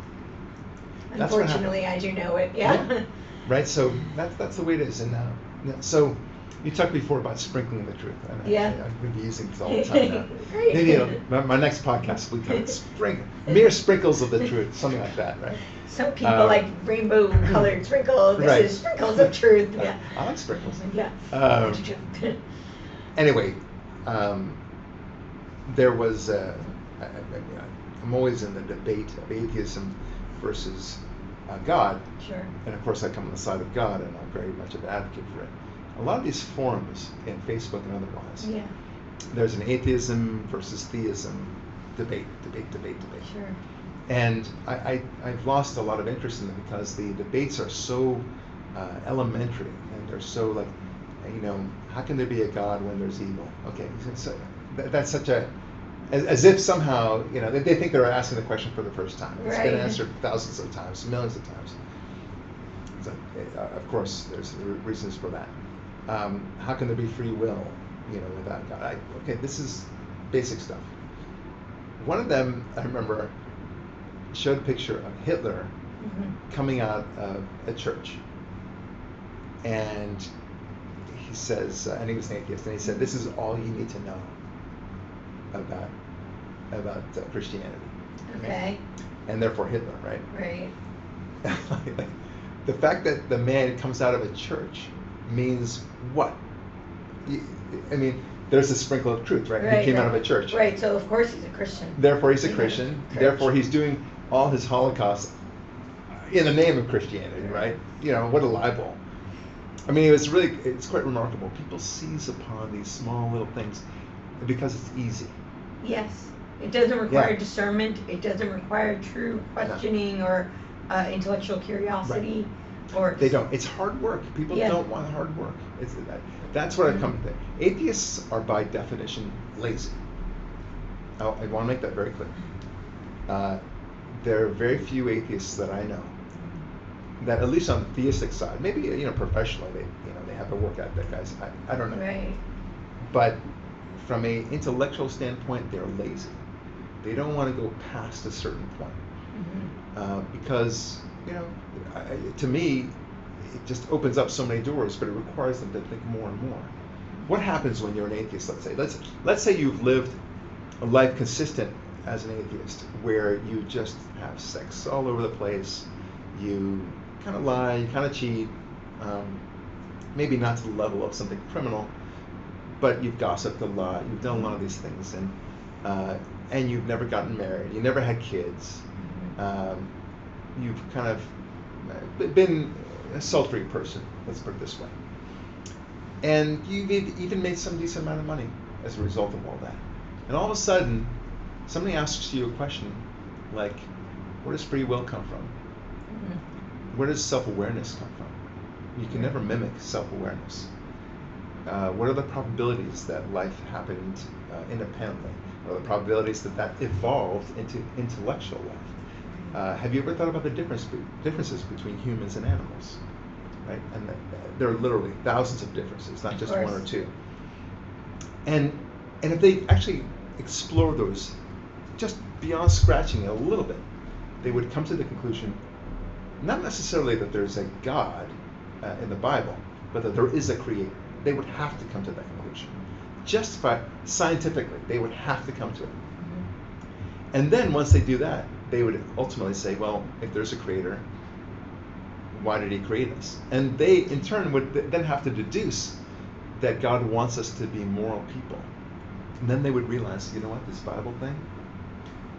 Unfortunately, I do know it. Yeah. Right. So that's the way it is. And so you talked before about sprinkling the truth. And I'm going to be using this all the time now. Maybe my next podcast will be called mere sprinkles of the truth, something like that, right? Some people like rainbow-colored sprinkles. This is sprinkles of truth. Yeah. I like sprinkles. Yeah. Anyway, there was. I'm always in the debate of atheism versus God. Sure. And of course, I come on the side of God, and I'm very much an advocate for it. A lot of these forums in Facebook and otherwise, there's an atheism versus theism debate. Sure. And I've lost a lot of interest in them because the debates are so elementary, and they're so like, how can there be a God when there's evil? Okay, so that's such a, as if somehow, they think they're asking the question for the first time. It's been answered thousands of times, millions of times. So, of course, there's reasons for that. How can there be free will, without God? This is basic stuff. One of them, I remember, showed a picture of Hitler coming out of a church. And he says, and he was an atheist, and he said, "This is all you need to know about Christianity." Okay. And therefore Hitler, right? Right. The fact that the man comes out of a church means what? I mean, there's a sprinkle of truth, right? He came out of a church. Right, so of course he's a Christian. Therefore he's a Christian. Therefore he's doing all his Holocaust in the name of Christianity, right? What a libel. I mean, it's quite remarkable. People seize upon these small little things because it's easy. Yes. It doesn't require discernment. It doesn't require true questioning or intellectual curiosity, or they don't. It's hard work. People don't want hard work. That's what I've come to think. Atheists are by definition lazy. I want to make that very clear. There are very few atheists that I know that, at least on the theistic side, maybe professionally, they have a work ethic. I don't know. Right. But from a intellectual standpoint, they're lazy. They don't want to go past a certain point because to me, it just opens up so many doors, but it requires them to think more and more. What happens when you're an atheist? Let's say you've lived a life consistent as an atheist, where you just have sex all over the place, you kind of lie, you kind of cheat, maybe not to the level of something criminal, but you've gossiped a lot, you've done a lot of these things, and you've never gotten married, you never had kids, you've kind of been a sultry person, let's put it this way, and you've even made some decent amount of money as a result of all that. And all of a sudden, somebody asks you a question like, where does free will come from? Where does self-awareness come from? You can never mimic self-awareness. What are the probabilities that life happened independently? What are the probabilities that evolved into intellectual life? Have you ever thought about the differences between humans and animals? Right? And there are literally thousands of differences, not just one or two. And if they actually explore those just beyond scratching it a little bit, they would come to the conclusion, not necessarily that there's a God in the Bible, but that there is a creator. They would have to come to that conclusion. Just scientifically, they would have to come to it. And then once they do that, they would ultimately say, well, if there's a creator, why did he create us? And they, in turn, would then have to deduce that God wants us to be moral people. And then they would realize, you know what, this Bible thing,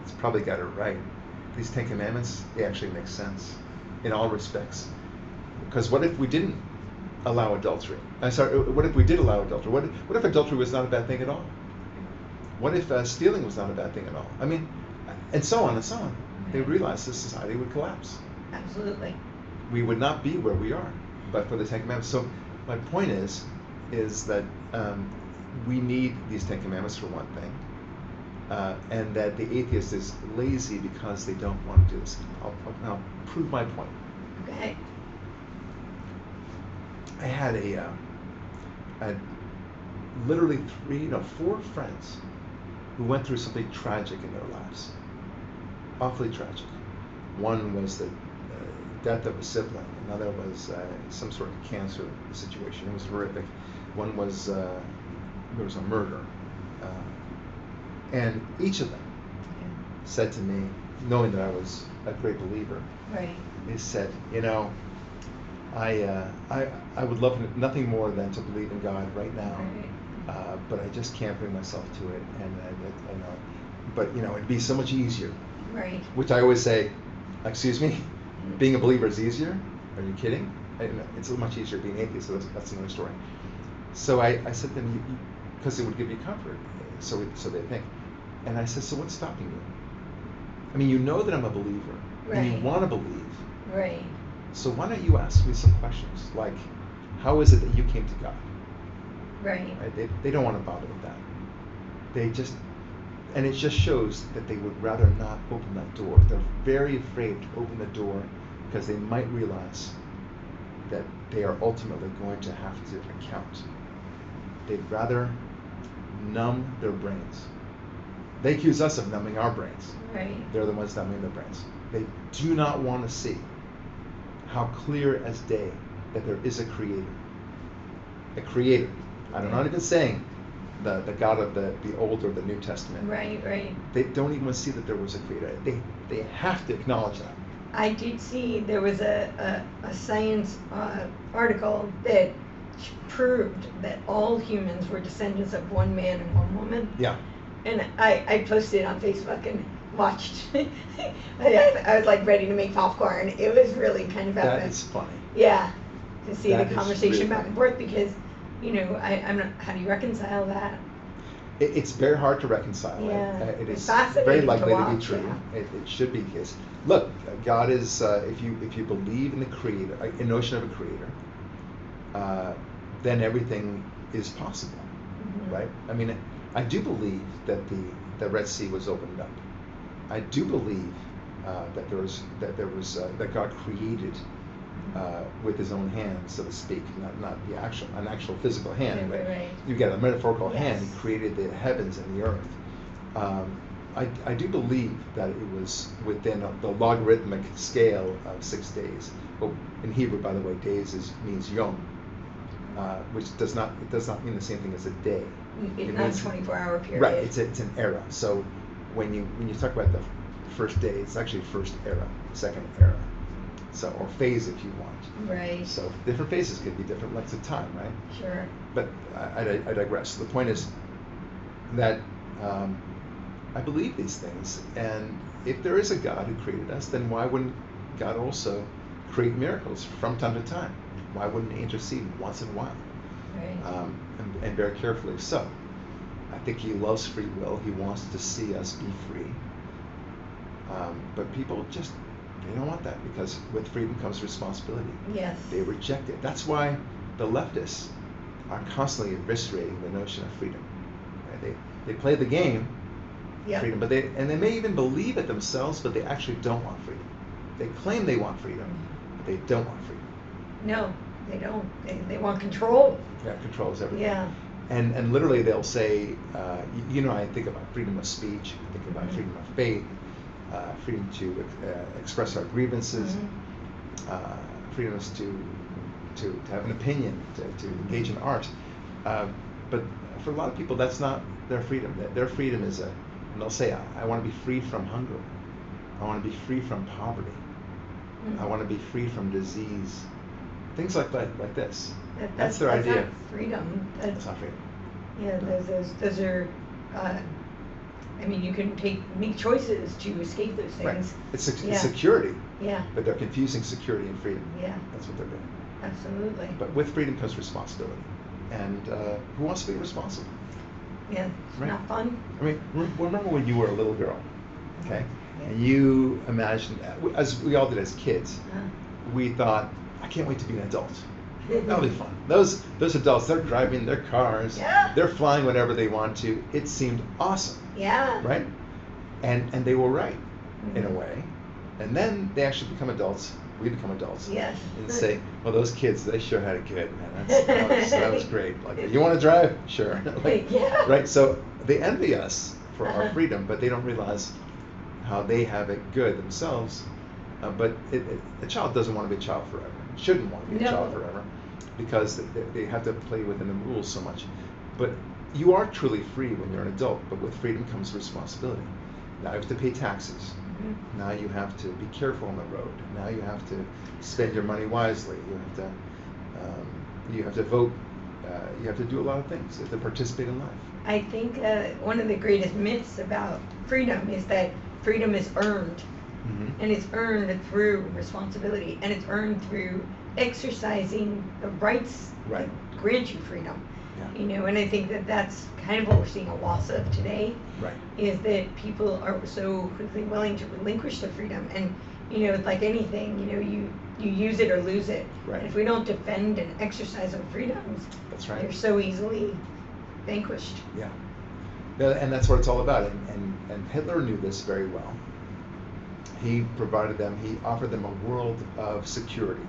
it's probably got it right. These Ten Commandments, they actually make sense in all respects. Because what if we didn't allow adultery? What if we did allow adultery? What if adultery was not a bad thing at all? What if stealing was not a bad thing at all? I mean, and so on and so on. They would realize this society would collapse. Absolutely. We would not be where we are, but for the Ten Commandments. So my point is that we need these Ten Commandments for one thing, and that the atheist is lazy because they don't want to do this. I'll prove my point. Okay. I had literally 4 friends who went through something tragic in their lives, awfully tragic. One was the death of a sibling. Another was some sort of cancer situation. It was horrific. One was there was a murder, and each of them said to me, knowing that I was a great believer, right, they said, I would love nothing more than to believe in God right now, right. But I just can't bring myself to it, but it'd be so much easier. Right. Which I always say, excuse me, being a believer is easier? Are you kidding? It's much easier being atheist, so that's another story. So I said to them, because it would give you comfort, so they think. And I said, so what's stopping you? I mean, you know that I'm a believer, right, and you want to believe. Right. So why don't you ask me some questions, like, how is it that you came to God? Right. They don't want to bother with that. And it just shows that they would rather not open that door. They're very afraid to open the door because they might realize that they are ultimately going to have to account. They'd rather numb their brains. They accuse us of numbing our brains. Right. They're the ones numbing their brains. They do not want to see how clear as day that there is a creator. A creator. I'm not even saying the God of the Old or the New Testament. Right, right. They don't even see that there was a creator. They have to acknowledge that. I did see there was a science article that proved that all humans were descendants of one man and one woman. Yeah. And I posted it on Facebook and watched. I was like ready to make popcorn. It was really kind of epic. That is funny. Yeah, to see that the conversation really back and forth because, I'm not. How do you reconcile that? It's very hard to reconcile. Yeah. It is Fascinating very to likely to be watch, true. yeah. It should be the case. Look, God is. If you believe in the creator, a notion of a creator, then everything is possible, right? I mean, I do believe that the Red Sea was opened up. I do believe that God created with His own hand, so to speak, not an actual physical hand. Right. You get a metaphorical Yes. hand. He created the heavens and the earth. I do believe that it was within the logarithmic scale of 6 days. Well, in Hebrew, by the way, days means yom, which does not mean the same thing as a day. It's not a 24-hour period. Right. It's an era. So when you talk about the first day, it's actually first era, second era, so, or phase if you want. Right. So different phases could be different lengths of time, right? Sure. But I digress. The point is that I believe these things, and if there is a God who created us, then why wouldn't God also create miracles from time to time? Why wouldn't He intercede once in a while? Right. And very carefully so. I think He loves free will. He wants to see us be free. But people just, they don't want that, because with freedom comes responsibility. Yes. They reject it. That's why the leftists are constantly eviscerating the notion of freedom. Right? They play the game, Yep. freedom, but they may even believe it themselves, but they actually don't want freedom. They claim they want freedom, but they don't want freedom. No, they don't. They want control. Yeah, controls everything. Yeah. And literally they'll say, I think about freedom of speech, I think about freedom of faith, freedom to express our grievances, freedom to have an opinion, to engage in art. But for a lot of people, that's not their freedom. Their freedom is and they'll say, I want to be free from hunger. I want to be free from poverty. I want to be free from disease. Things like this. That's their idea. Not freedom. That's not freedom. Yeah, those are. You can make choices to escape those things. Right. It's security. Yeah. But they're confusing security and freedom. Yeah. That's what they're doing. Absolutely. But with freedom comes responsibility. And who wants to be responsible? Yeah. It's not fun. I mean, remember when you were a little girl, okay? Yeah. And you imagined, as we all did as kids, we thought, I can't wait to be an adult. That'll be fun. Those adults, they're driving their cars, they're flying whenever they want to. It seemed awesome. Yeah. Right? And they were right, in a way. And then they actually become adults. We become adults. Yes. And say, well, those kids, they sure had it good, man. That was great. Like, you want to drive? Sure. Yeah. Right? So they envy us for our freedom, but they don't realize how they have it good themselves. But a child doesn't want to be a child forever. Shouldn't want to be a child forever, because they have to play within the rules so much. But you are truly free when you're an adult, but with freedom comes responsibility. Now you have to pay taxes. Now you have to be careful on the road. Now you have to spend your money wisely. You have to vote. You have to do a lot of things. You have to participate in life. I think one of the greatest myths about freedom is that freedom is earned. And it's earned through responsibility, and it's earned through exercising the rights that grant you freedom. Yeah. And I think that-that's kind of what we're seeing a loss of today. Right. Is that people are so quickly willing to relinquish their freedom, and like anything, you use it or lose it. Right. And if we don't defend and exercise our freedoms, that's right, they're so easily vanquished. Yeah. And that's what it's all about. And Hitler knew this very well. He offered them a world of security.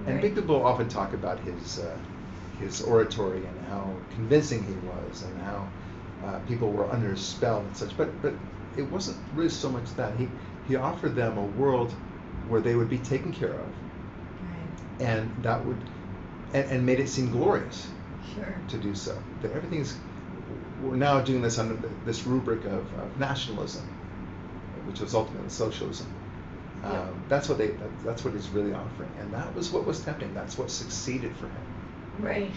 And big people often talk about his oratory and how convincing he was, and how people were under his spell and such. But it wasn't really so much that. He offered them a world where they would be taken care of, and that would and made it seem glorious. Sure. To do so. That we're now doing this under this rubric of nationalism, which was ultimately socialism. That's what he's really offering, and that was what was tempting. That's what succeeded for him. Right.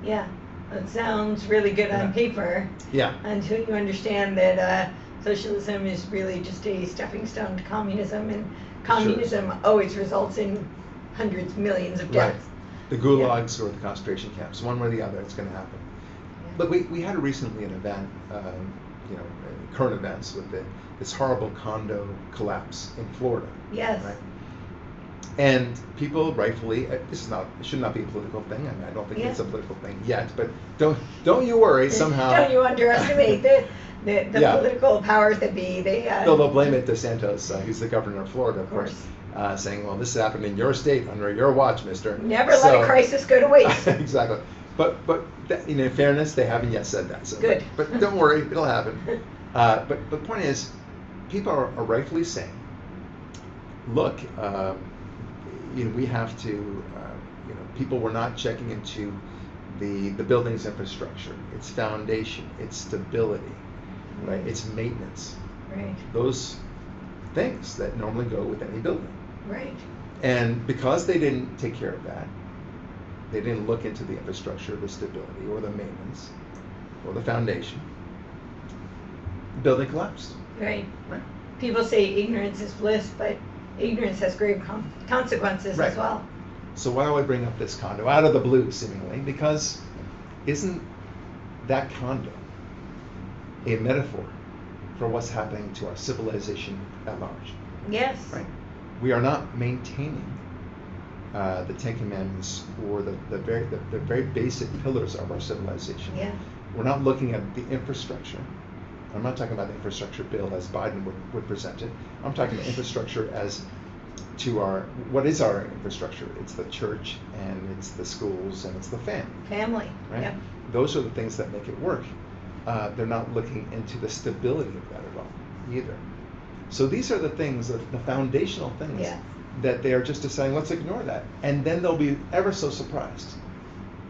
Yeah. That sounds really good on paper. Yeah. Until you understand that socialism is really just a stepping stone to communism, and communism always results in hundreds, millions of deaths. Right. The gulags or the concentration camps, one way or the other, it's going to happen. Look, we had recently an event, current events with this horrible condo collapse in Florida. Yes. Right? And people rightfully, it should not be a political thing. I mean, I don't think it's a political thing yet, but don't you worry. Somehow, don't you underestimate the political powers that be. They'll blame it to Santos, who's the governor of Florida, of course, saying, "Well, this happened in your state under your watch, Mister." Never let a crisis go to waste. Exactly. But in fairness, they haven't yet said that. So, good. But don't worry, it'll happen. But the point is, people are rightfully saying, look, we have to, people were not checking into the building's infrastructure, its foundation, its stability, right? Its maintenance. Right. Those things that normally go with any building. Right. And because they didn't take care of that, they didn't look into the infrastructure, the stability, or the maintenance, or the foundation, the building collapsed. Right. People say ignorance is bliss, but ignorance has grave consequences as well. So why do I bring up this condo out of the blue, seemingly? Because isn't that condo a metaphor for what's happening to our civilization at large? Yes. Right. We are not maintaining the Ten Commandments or the very basic pillars of our civilization. Yeah. We're not looking at the infrastructure. I'm not talking about the infrastructure bill as Biden would present it. I'm talking about infrastructure as to what is our infrastructure? It's the church, and it's the schools, and it's the family. Family. Right? Yep. Those are the things that make it work. They're not looking into the stability of that at all either. So these are the things, the foundational things, that they are just deciding, let's ignore that. And then they'll be ever so surprised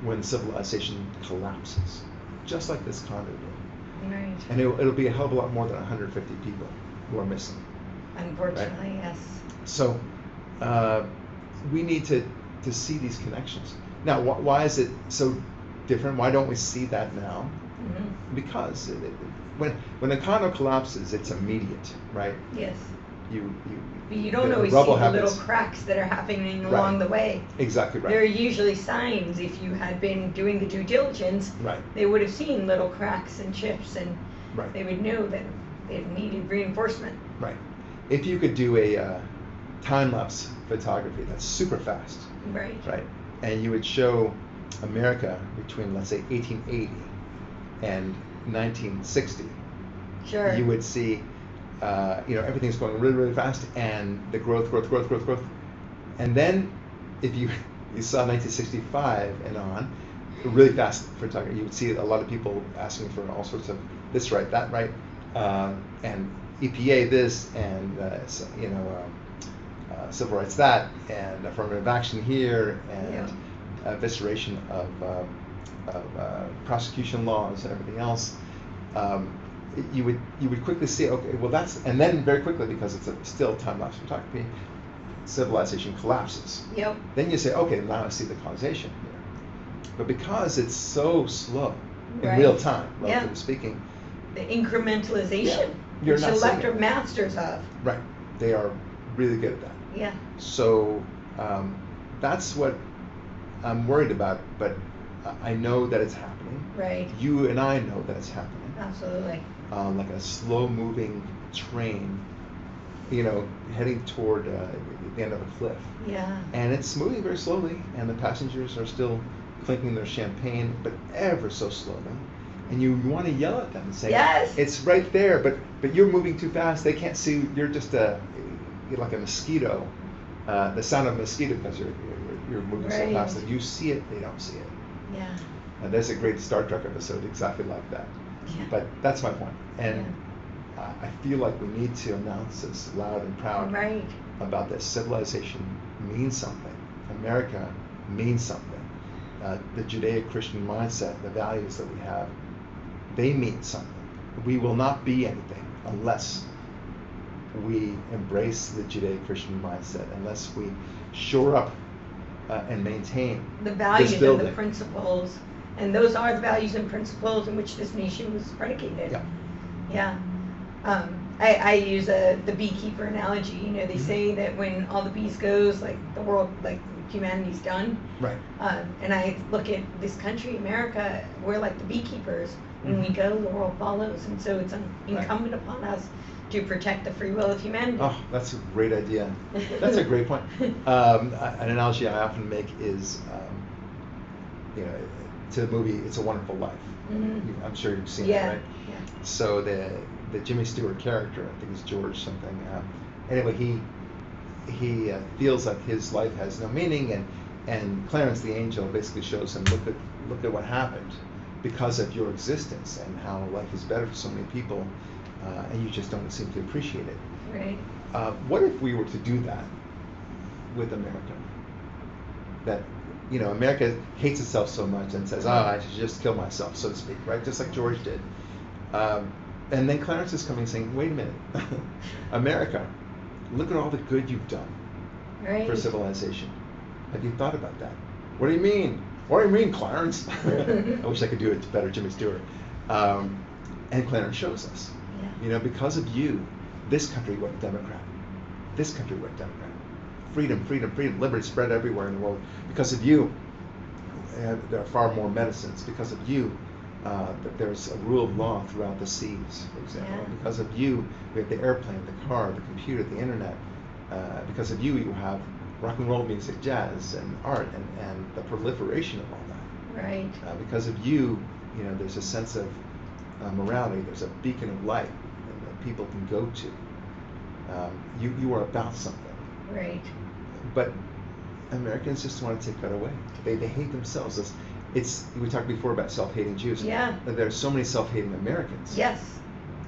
when civilization collapses, just like this condo did. Right. And it'll be a hell of a lot more than 150 people who are missing. Unfortunately, right? yes. So we need to see these connections. Now, why is it so different? Why don't we see that now? Mm-hmm. Because when a condo collapses, it's immediate, right? Yes. But you don't always see the little cracks that are happening along the way. Exactly right. There are usually signs. If you had been doing the due diligence, they would have seen little cracks and chips, and they would know that it needed reinforcement. Right. If you could do a time-lapse photography that's super fast, right, and you would show America between, let's say, 1880 and 1960, you would see everything's going really, really fast, and the growth. And then if you saw 1965 and on, really fast photography, you would see a lot of people asking for all sorts of this right, that right, and EPA this, and civil rights that, and affirmative action here, and evisceration of prosecution laws and everything else. You would quickly see, okay, well that's, and then very quickly, because it's still time-lapse photography, civilization collapses. Yep. Then you say, okay, now I see the causation here. But because it's so slow in real time, relatively speaking, the incrementalization, you're which not the left seeing are masters of. Right. They are really good at that. Yeah. So that's what I'm worried about, but I know that it's happening. Right. You and I know that it's happening. Absolutely. Like a slow-moving train, heading toward the end of a cliff. Yeah. And it's moving very slowly, and the passengers are still clinking their champagne, but ever so slowly. And you want to yell at them and say, yes, it's right there, but you're moving too fast. They can't see. You're just you're like a mosquito, the sound of a mosquito, because you're moving so fast that you see it, they don't see it. Yeah. And there's a great Star Trek episode exactly like that. Yeah. But that's my point. And I feel like we need to announce this loud and proud about this. Civilization means something. America means something. The Judeo-Christian mindset, the values that we have, they mean something. We will not be anything unless we embrace the Judeo-Christian mindset, unless we shore up and maintain the values and the principles. And those are the values and principles in which this nation was predicated. Yeah. I use the beekeeper analogy. They say that when all the bees goes, like the world, like humanity's done. Right. And I look at this country, America, we're like the beekeepers. When we go, the world follows, and so it's incumbent upon us to protect the free will of humanity. Oh, that's a great idea. That's a great point. An analogy I often make is, to the movie "It's a Wonderful Life." Mm-hmm. I'm sure you've seen it, right? Yeah. So the Jimmy Stewart character, I think it's George something. Anyway, he feels like his life has no meaning, and Clarence the angel basically shows him, look at what happened because of your existence and how life is better for so many people, and you just don't seem to appreciate it. Right. What if we were to do that with America? That America hates itself so much and says, I should just kill myself, so to speak, right? Just like George did. And then Clarence is coming saying, wait a minute, America, look at all the good you've done for civilization. Have you thought about that? What do you mean? What do you mean, Clarence? I wish I could do it better, Jimmy Stewart. And Clarence shows us, because of you, this country went Democrat. This country went Democrat. Freedom, freedom, freedom, liberty spread everywhere in the world. Because of you, there are far more medicines. Because of you, that there's a rule of law throughout the seas, for example. Yeah. Because of you, we have the airplane, the car, the computer, the internet. Because of you, you have rock and roll music, jazz, and art, and the proliferation of all that. Right. Because of you, there's a sense of morality. There's a beacon of light that people can go to. You are about something. Right. But Americans just want to take that away. They hate themselves. We talked before about self-hating Jews. Yeah. There are so many self-hating Americans. Yes.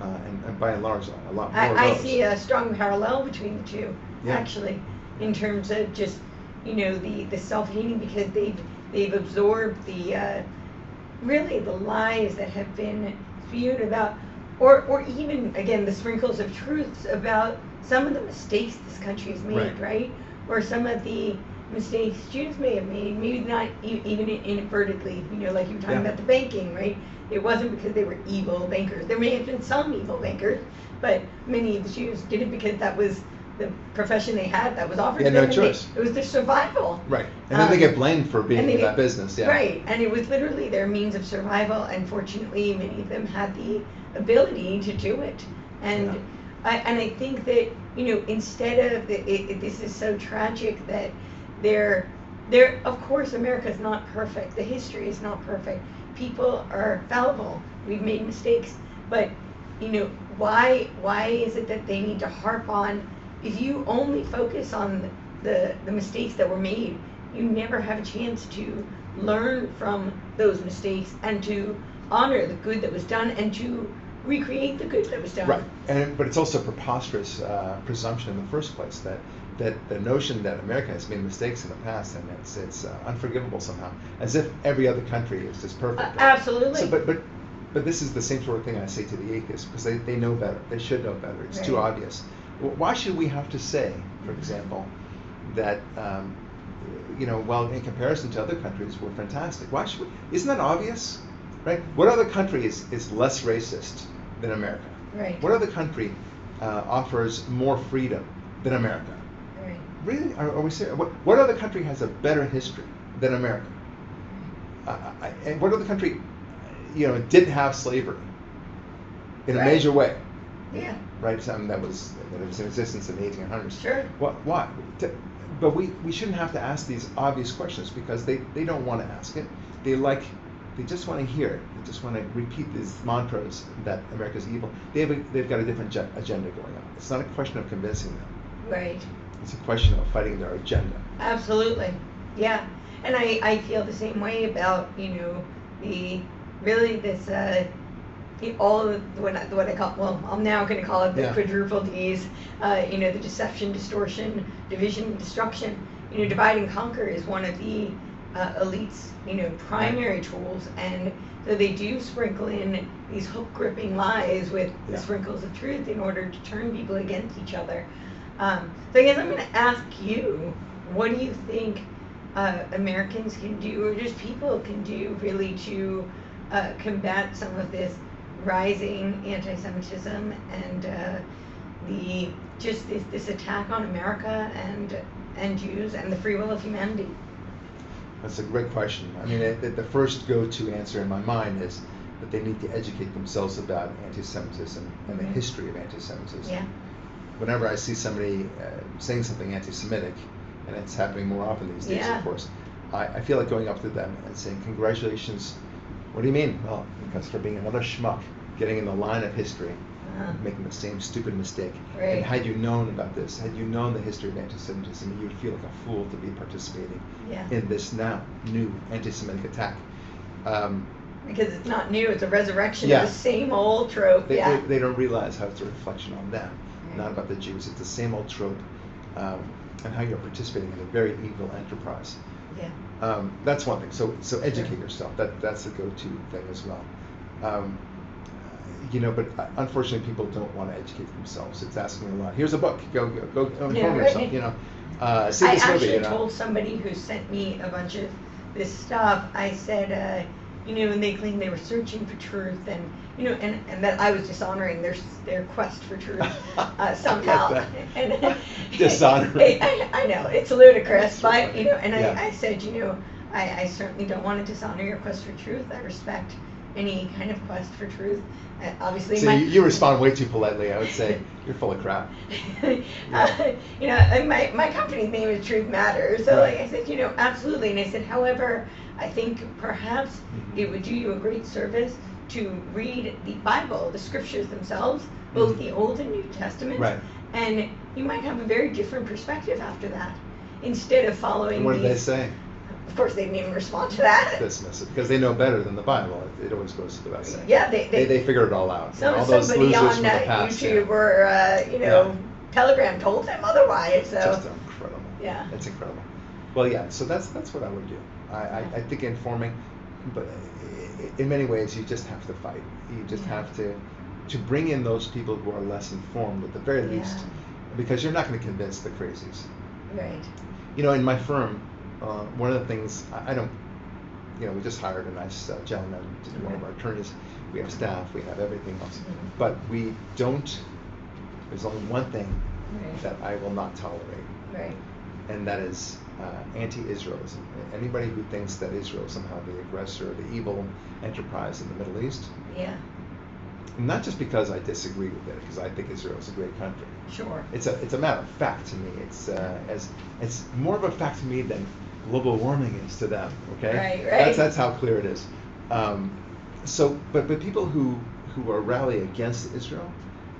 And by and large, a lot more I of those. see a strong parallel between the two, Yeah. actually, in terms of just the self-hating, because they've absorbed the really the lies that have been spewed about, or even again the sprinkles of truths about some of the mistakes this country has made, right? Or some of the mistakes Jews may have made, maybe not even inadvertently, like you were talking about the banking, right? It wasn't because they were evil bankers. There may have been some evil bankers, but many of the Jews did it because that was the profession they had that was offered to them. No choice. It was their survival. Right. And then they get blamed for being in that business. Yeah. Right. And it was literally their means of survival, and fortunately many of them had the ability to do it. And I think that, instead of this is so tragic that they're of course America's not perfect. The history is not perfect. People are fallible. We've made mistakes. But why is it that they need to harp on? If you only focus on the mistakes that were made, you never have a chance to learn from those mistakes and to honor the good that was done and to recreate the good that was done. Right. But it's also a preposterous presumption in the first place that the notion that America has made mistakes in the past and it's unforgivable somehow, as if every other country is just perfect. Absolutely. So, but this is the same sort of thing I say to the atheists, because they know better. They should know better. It's too obvious. Why should we have to say, for example, that well, in comparison to other countries, we're fantastic? Why should we? Isn't that obvious? Right? What other country is less racist than America? Right. What other country offers more freedom than America? Right. Really? Are we serious? What other country has a better history than America? And what other country, didn't have slavery in a major way? Yeah. Right? Something that was in existence in the 1800s. Sure. Why? But we shouldn't have to ask these obvious questions, because they don't want to ask it. They just want to hear it. They just want to repeat these mantras that America's evil. They've got a different agenda going on. It's not a question of convincing them. Right. It's a question of fighting their agenda. Absolutely. Yeah. And I feel the same way about, all of what I call, well, I'm now going to call it the quadruple Ds, the deception, distortion, division, and destruction. Divide and conquer is one of the elite's, primary tools, and so they do sprinkle in these hook-gripping lies with the sprinkles of truth in order to turn people against each other. So I guess I'm going to ask you, what do you think Americans can do, or just people can do, really, to combat some of this rising anti-Semitism and this attack on America and and Jews and the free will of humanity? That's a great question. I mean, the first go-to answer in my mind is that they need to educate themselves about anti-Semitism and the history of anti-Semitism. Yeah. Whenever I see somebody saying something anti-Semitic, and it's happening more often these days, of course, I feel like going up to them and saying, congratulations. What do you mean? Well, because for being another schmuck, getting in the line of history, making the same stupid mistake. Right. And had you known about this, had you known the history of anti-Semitism, you would feel like a fool to be participating in this now new anti-Semitic attack. Because it's not new, it's a resurrection of the same old trope. They don't realize how it's a reflection on them, not about the Jews. It's the same old trope, and how you're participating in a very evil enterprise. Yeah. That's one thing. So educate yourself. That's the go-to thing as well. But unfortunately, people don't want to educate themselves. It's asking a lot. Here's a book. Go inform yourself. See I this movie. actually told somebody who sent me a bunch of this stuff. I said, and they claimed they were searching for truth, and that I was dishonoring their quest for truth somehow. And dishonoring. I know it's ludicrous, but I said, I certainly don't want to dishonor your quest for truth. I respect any kind of quest for truth. Obviously, so you respond way too politely. I would say you're full of crap. My company's name is TruthMatters, so I said, absolutely. And I said, however, I think perhaps it would do you a great service to read the Bible, the scriptures themselves, both the Old and New Testament, and you might have a very different perspective after that, instead of following. And what did they say? Of course, they didn't even respond to that. Dismiss it because they know better than the Bible. It always goes without saying. Yeah, they figured it all out. All those somebody on YouTube or Telegram told them otherwise. So just incredible. Yeah, it's incredible. Well, yeah. So that's what I would do. I think informing, but in many ways you just have to fight. You just have to bring in those people who are less informed at the very least, because you're not going to convince the crazies. Right. In my firm, one of the things I don't, we just hired a nice gentleman to be one of our attorneys. We have staff, we have everything else, but we don't. There's only one thing that I will not tolerate, and that is anti-Israelism. Anybody who thinks that Israel is somehow the aggressor, the evil enterprise in the Middle East. Yeah. Not just because I disagree with it, because I think Israel is a great country. Sure. It's a matter of fact to me. It's more of a fact to me than global warming is to them. Okay. Right. That's how clear it is. But people who are rally against Israel,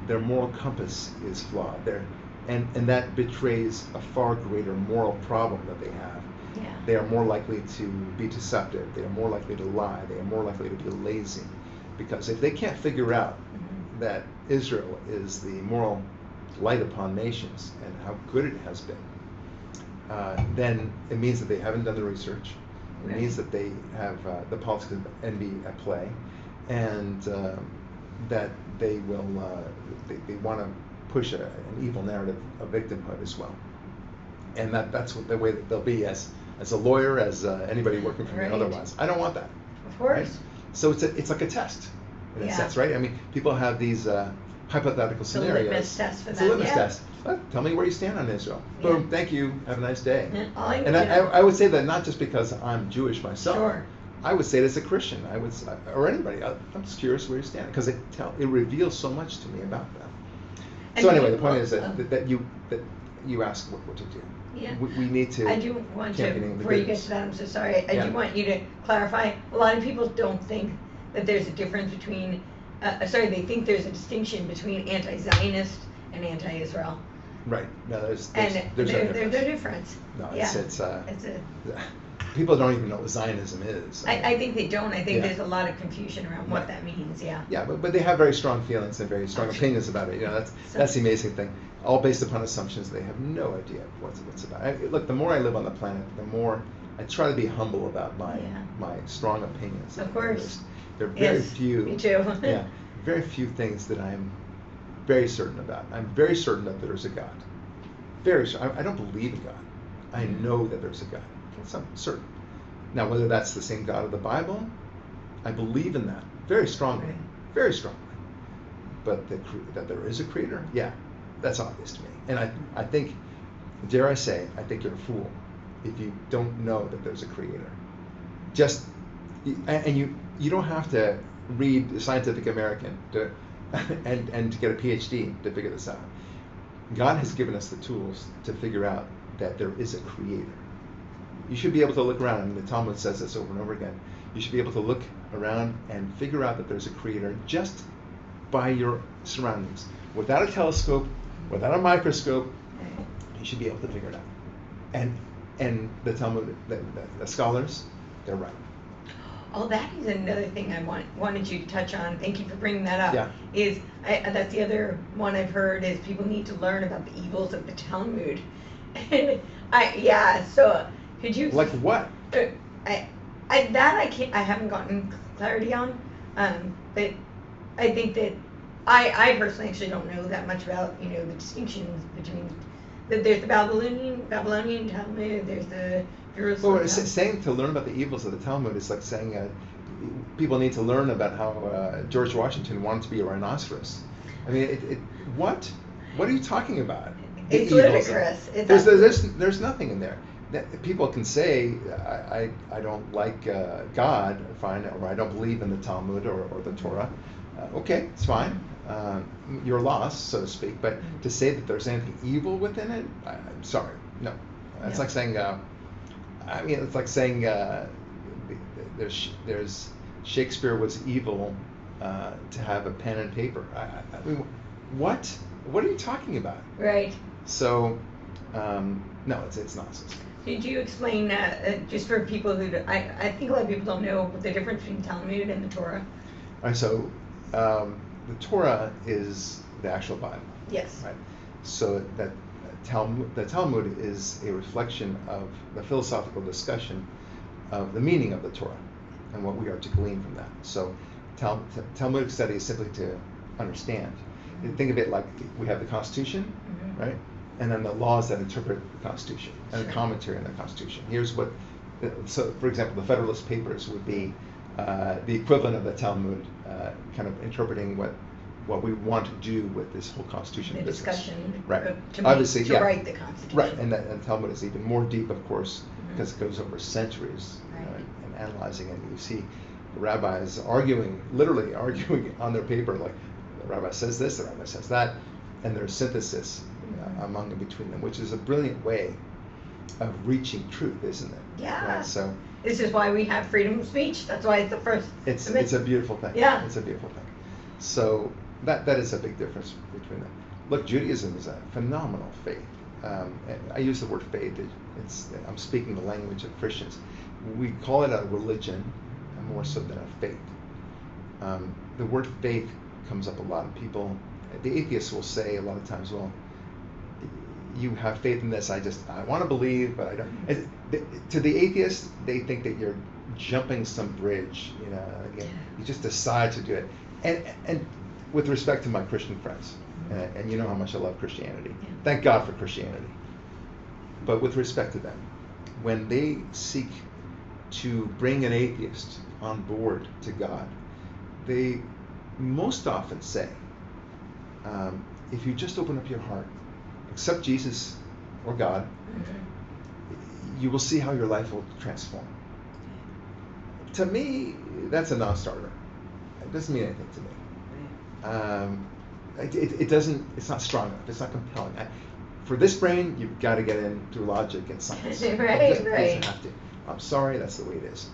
their moral compass is flawed. And that betrays a far greater moral problem that they have. Yeah. They are more likely to be deceptive. They are more likely to lie. They are more likely to be lazy. Because if they can't figure out that Israel is the moral light upon nations and how good it has been, then it means that they haven't done the research. It means that they have the politics of envy at play, and that they will they want to push an evil narrative of victimhood as well. And that's what the way that they'll be as a lawyer, as anybody working for me otherwise. I don't want that. Of course. Right? So it's like a test in a sense, right? I mean, people have these hypothetical scenarios. It's a litmus test for them. It's a litmus test. Well, tell me where you stand on Israel. Boom, thank you, have a nice day. And I would say that not just because I'm Jewish myself. Sure. I would say it as a Christian. Or anybody. I'm just curious where you stand because it reveals so much to me about them. So anyway, the point is that you ask what to do. Yeah. We need to. I do want to, before you get to that, I'm so sorry, I do want you to clarify, a lot of people don't think that there's a difference between, they think there's a distinction between anti-Zionist and anti-Israel. Right. No, there's no difference. No, it's people don't even know what Zionism is. I think they don't. I think there's a lot of confusion around what that means. Yeah. Yeah, but they have very strong feelings and very strong opinions about it. That's the amazing thing. All based upon assumptions. They have no idea what's about. Look, the more I live on the planet, the more I try to be humble about my strong opinions. Of course. There are very few. Me too. Yeah, very few things that I'm very certain about. I'm very certain that there's a God. Very certain. I don't believe in God. I know that there's a God. I'm certain. Now, whether that's the same God of the Bible, I believe in that very strongly, very strongly. But that there is a creator, that's obvious to me. And I think dare I say, I think you're a fool if you don't know that there's a creator. And you don't have to read Scientific American and to get a PhD to figure this out. God has given us the tools to figure out that there is a creator. You should be able to look around, and the Talmud says this over and over again. You should be able to look around and figure out that there's a creator just by your surroundings. Without a telescope, without a microscope, you should be able to figure it out. And the Talmud, the scholars, they're right. Oh, that is another thing I wanted you to touch on. Thank you for bringing that up. Yeah. That's the other one I've heard is people need to learn about the evils of the Talmud. So could you? Like what? I haven't gotten clarity on. But I think that I personally actually don't know that much about the distinctions between. There's the Babylonian Talmud. There's the Jerusalem. Well, saying to learn about the evils of the Talmud is like saying people need to learn about how George Washington wanted to be a rhinoceros. I mean, what? What are you talking about? It's ludicrous. There's nothing in there. People can say I don't like God, fine, or I don't believe in the Talmud or the Torah. Okay, it's fine. You're lost, so to speak. But to say that there's anything evil within it, I'm sorry, no. It's like saying. It's like saying there's Shakespeare was evil to have a pen and paper. I mean, what? What are you talking about? Right. So, no, it's nonsense. Did you explain just for people who I think a lot of people don't know the difference between Talmud and the Torah? All right. So, the Torah is the actual Bible. Yes. Right. So the Talmud is a reflection of the philosophical discussion of the meaning of the Torah and what we are to glean from that. So Talmudic study is simply to understand. You think of it like we have the Constitution, right? And then the laws that interpret the Constitution and a commentary on the Constitution. Here's what, so for example, the Federalist Papers would be the equivalent of the Talmud, kind of interpreting what we want to do with this whole Constitution the business. Discussion, right? Obviously, to write the Constitution. Right, and Talmud is even more deep, of course, because it goes over centuries, and analyzing it. You see the rabbis literally arguing on their paper, like the rabbi says this, the rabbi says that, and there's synthesis among and between them, which is a brilliant way of reaching truth, isn't it? Yeah. Right, so this is why we have freedom of speech. That's why it's the first. It's a beautiful thing. Yeah. It's a beautiful thing. So that is a big difference between them. Look, Judaism is a phenomenal faith. I use the word faith. I'm speaking the language of Christians. We call it a religion more so than a faith. The word faith comes up a lot. People, the atheists will say a lot of times, well, you have faith in this. I want to believe, but I don't. To the atheist, they think that you're jumping some bridge. You just decide to do it. And with respect to my Christian friends, and you know how much I love Christianity. Yeah. Thank God for Christianity. But with respect to them, when they seek to bring an atheist on board to God, they most often say, if you just open up your heart, accept Jesus or God, you will see how your life will transform. To me, that's a non-starter. It doesn't mean anything to me. It doesn't. It's not strong enough. It's not compelling. For this brain, you've got to get in through logic and science. Right. Have to. I'm sorry, that's the way it is.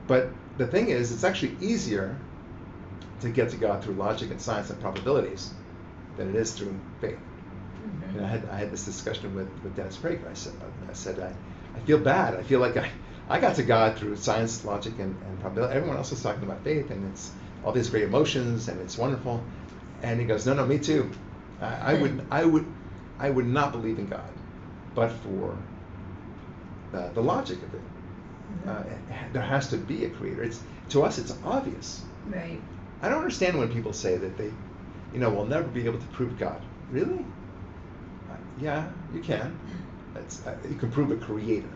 But the thing is, it's actually easier to get to God through logic and science and probabilities than it is through faith. And I had this discussion with Dennis Prager. I said I feel bad. I feel like I got to God through science, logic, and probability. Everyone else was talking about faith, and it's all these great emotions, and it's wonderful. And he goes, no, me too. I would not believe in God, but for the logic of it. There has to be a creator. To us, it's obvious. Right. I don't understand when people say that they, will never be able to prove God. Really? Yeah, you can. You can prove a creator.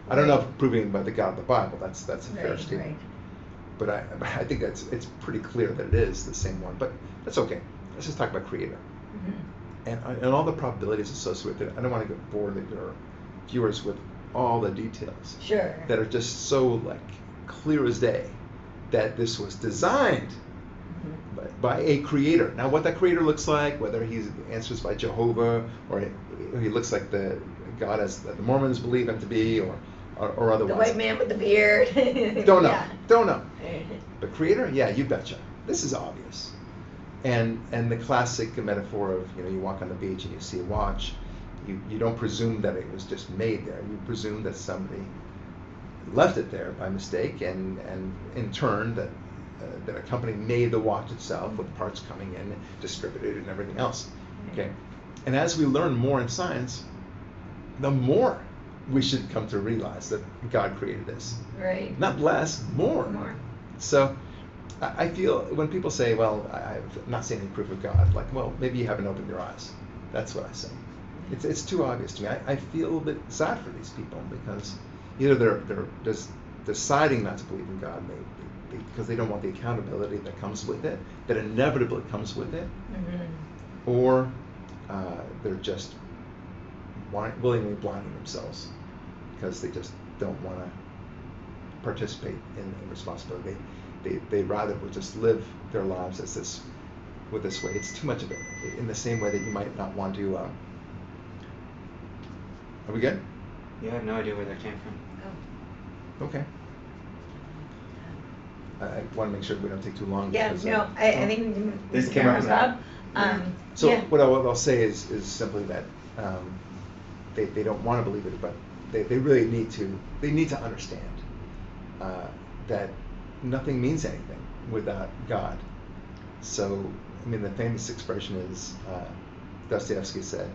I don't know if proving by the God of the Bible. That's a fair statement. Right. But I think it's pretty clear that it is the same one. But that's okay. Let's just talk about creator. and all the probabilities associated with it. I don't want to go bore your viewers with all the details. Sure. That are just so like clear as day that this was designed by a creator. Now, what that creator looks like, whether he answers by Jehovah or he looks like the God as the Mormons believe him to be, or otherwise. The white man with the beard. Don't know. Yeah. Don't know. But creator, yeah, you betcha. This is obvious. And the classic metaphor of, you walk on the beach and you see a watch. You don't presume that it was just made there. You presume that somebody left it there by mistake, and in turn that a company made the watch itself with parts coming in, distributed, and everything else. Okay, and as we learn more in science, the more we should come to realize that God created this. Right. Not less, more. So I feel when people say, well, I've not seen any proof of God, like, well, maybe you haven't opened your eyes. That's what I say. It's too obvious to me. I feel a little bit sad for these people because either they're just deciding not to believe in God because they don't want the accountability that comes with it, that inevitably comes with it, or they're just willingly blinding themselves because they just don't want to participate in responsibility. They rather would just live their lives as this way. It's too much of it. In the same way that you might not want to. Are we good? Yeah, I have no idea where that came from. Oh. Okay. I want to make sure we don't take too long. Yeah, because, no, I think This the came camera's up. up. So yeah. what I'll say is simply that they don't want to believe it, but they really need to understand that nothing means anything without God. So, I mean, the famous expression is, Dostoevsky said,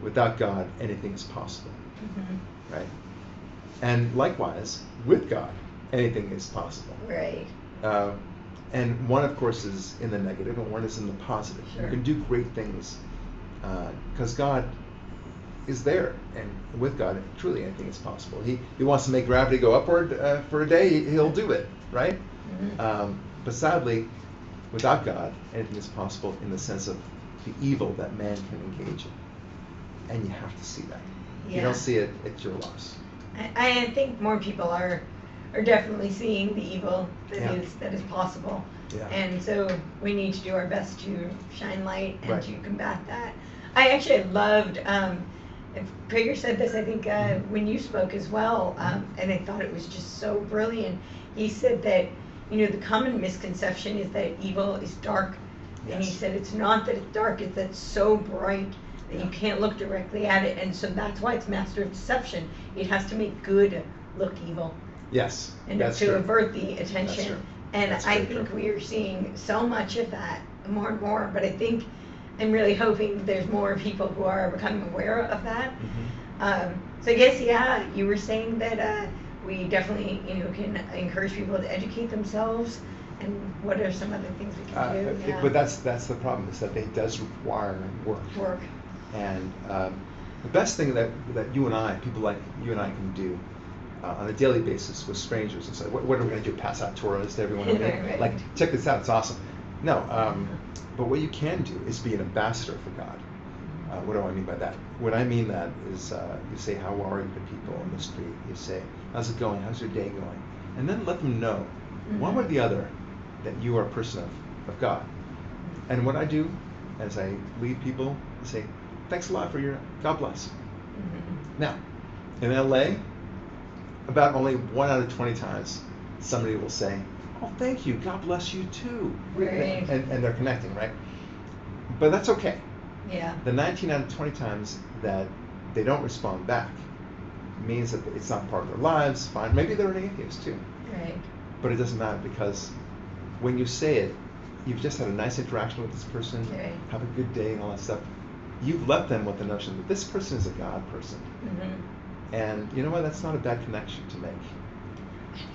without God, anything is possible, right? And likewise, with God, anything is possible. Right. And one, of course, is in the negative, and one is in the positive. Sure. You can do great things because God is there, and with God, truly anything is possible. He wants to make gravity go upward for a day, he'll do it, right? But sadly, without God, anything is possible in the sense of the evil that man can engage in. And you have to see that. If you don't see it, it's your loss. I think more people are definitely seeing the evil that is possible. Yeah. And so we need to do our best to shine light and Right. to combat that. I actually loved, Prager said this, I think, when you spoke as well, and I thought it was just so brilliant. He said that, the common misconception is that evil is dark. Yes. And he said it's not that it's dark, it's that it's so bright that you can't look directly at it. And so that's why it's master of deception. It has to make good look evil. Yes, And that's to true. avert the That's attention. true. And That's I very think true. we are seeing so much of that, more and more. But I think I'm really hoping there's more people who are becoming aware of that. So I guess, you were saying that we definitely, can encourage people to educate themselves. And what are some other things we can do? Yeah. But that's the problem, is that it does require work. And the best thing that people like you and I can do on a daily basis with strangers is say, what are we going to do? Pass out Torahs to everyone? Right. Like, check this out, it's awesome. No, but what you can do is be an ambassador for God. What do I mean by that? What I mean that is you say, how are you to people on the street? You say, how's it going? How's your day going? And then let them know, one way or the other, that you are a person of God. And what I do as I lead people, I say, thanks a lot for your, God bless. Now, in LA, about only 1 out of 20 times, somebody will say, oh, thank you, God bless you too. Right. And they're connecting, right? But that's okay. Yeah. The 19 out of 20 times that they don't respond back means that it's not part of their lives, fine. Maybe they're an atheist too. Right. But it doesn't matter, because when you say it, you've just had a nice interaction with this person, Right. have a good day and all that stuff. You've left them with the notion that this person is a God person. And you know what? That's not a bad connection to make.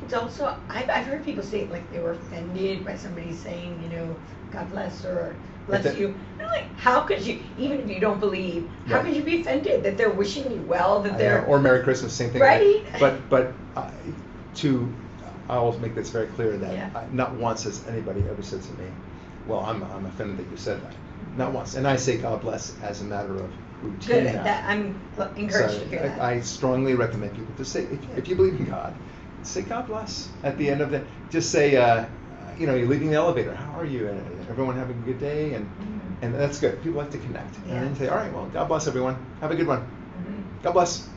It's also, I've heard people say like they were offended by somebody saying, God bless or bless you. And I'm like, how could you, even if you don't believe, how Right. could you be offended that they're wishing you well, that I they're... know. Or Merry Christmas, same thing. Right? But I will make this very clear that Yeah. not once has anybody ever said to me, well, I'm offended that you said that. not once. And I say God bless as a matter of routine. Good. now. That I'm encouraged to hear that. I strongly recommend people to say, if you believe in God, say God bless at the end of the. Just say, you're leaving the elevator. How are you? And everyone having a good day, and that's good. People like to connect, Yeah. and then say, all right, well, God bless everyone. Have a good one. God bless,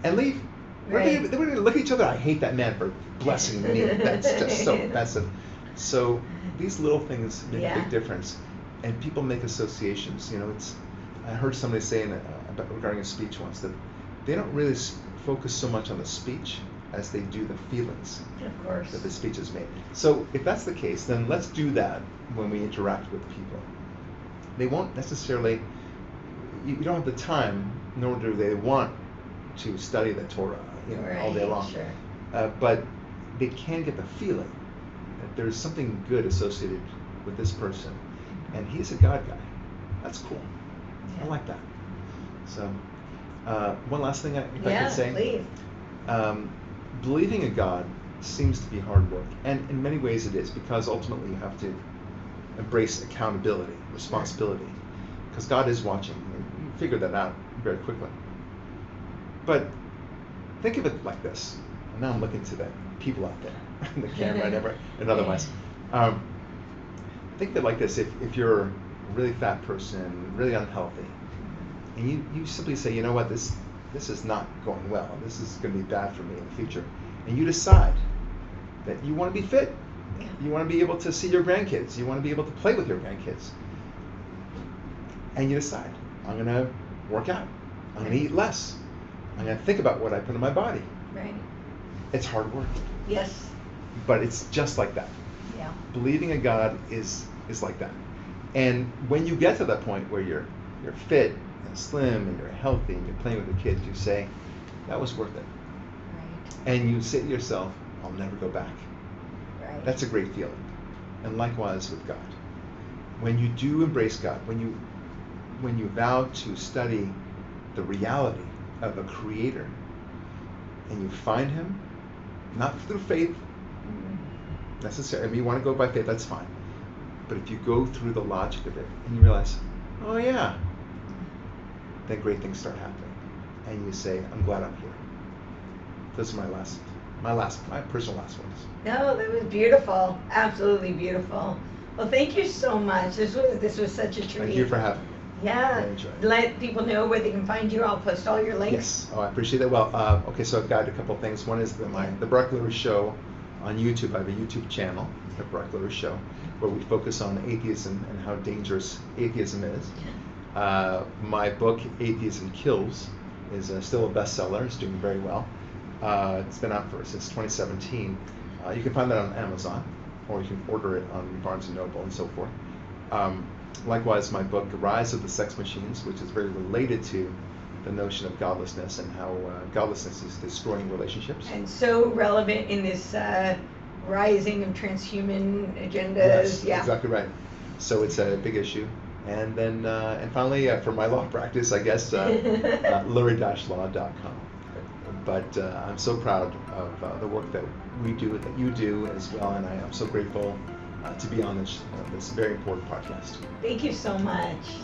and leave. Right. They're going to look at each other. I hate that man for blessing me. That's just so offensive. So these little things make a big difference, and people make associations. I heard somebody saying regarding a speech once that they don't really focus so much on the speech as they do the feelings Of course. that the speech is made. So if that's the case, then let's do that when we interact with people. They won't necessarily, you don't have the time, nor do they want to study the Torah all day long. Sure. But they can get the feeling that there's something good associated with this person, and he's a God guy. That's cool. I like that. So one last thing I could say. Please. Believing in God seems to be hard work, and in many ways it is, because ultimately you have to embrace accountability, responsibility, because God is watching. You figure that out very quickly. But think of it like this. And now I'm looking to the people out there, the camera and otherwise. Think of it like this. If you're a really fat person, really unhealthy, and you simply say, you know what, this is not going well. This is going to be bad for me in the future. And you decide that you want to be fit. You want to be able to see your grandkids. You want to be able to play with your grandkids. And you decide, I'm going to work out. I'm going to eat less. I'm going to think about what I put in my body. Right. It's hard work. Yes. But it's just like that. Yeah. Believing in God is like that. And when you get to that point where you're fit and slim and you're healthy and you're playing with the kids, you say, that was worth it. Right. And you say to yourself, I'll never go back. Right. That's a great feeling. And likewise with God. When you do embrace God, when you vow to study the reality of a creator, and you find him, not through faith necessarily. I mean, you want to go by faith, that's fine. But if you go through the logic of it and you realize, oh yeah, then great things start happening. And you say, I'm glad I'm here. Those are my personal last words. No, that was beautiful. Absolutely beautiful. Well, thank you so much. This was such a treat. Thank you for having me. Yeah. I enjoyed it. Let people know where they can find you. I'll post all your links. Yes. Oh, I appreciate that. Well, okay, so I've got a couple of things. One is the Barak Lurie Show on YouTube. I have a YouTube channel, the Barak Lurie Show, where we focus on atheism and how dangerous atheism is. My book, Atheism Kills, is still a bestseller. It's doing very well. It's been out since 2017. You can find that on Amazon, or you can order it on Barnes & Noble and so forth. Likewise, my book, Rise of the Sex Machines, which is very related to the notion of godlessness and how godlessness is destroying relationships. And so relevant in this rising of transhuman agendas. Yes, Yeah. exactly right. So it's a big issue. And then, and finally, for my law practice, I guess, lurie-law.com. But I'm so proud of the work that we do, that you do as well, and I am so grateful to be on this very important podcast. Thank you so much.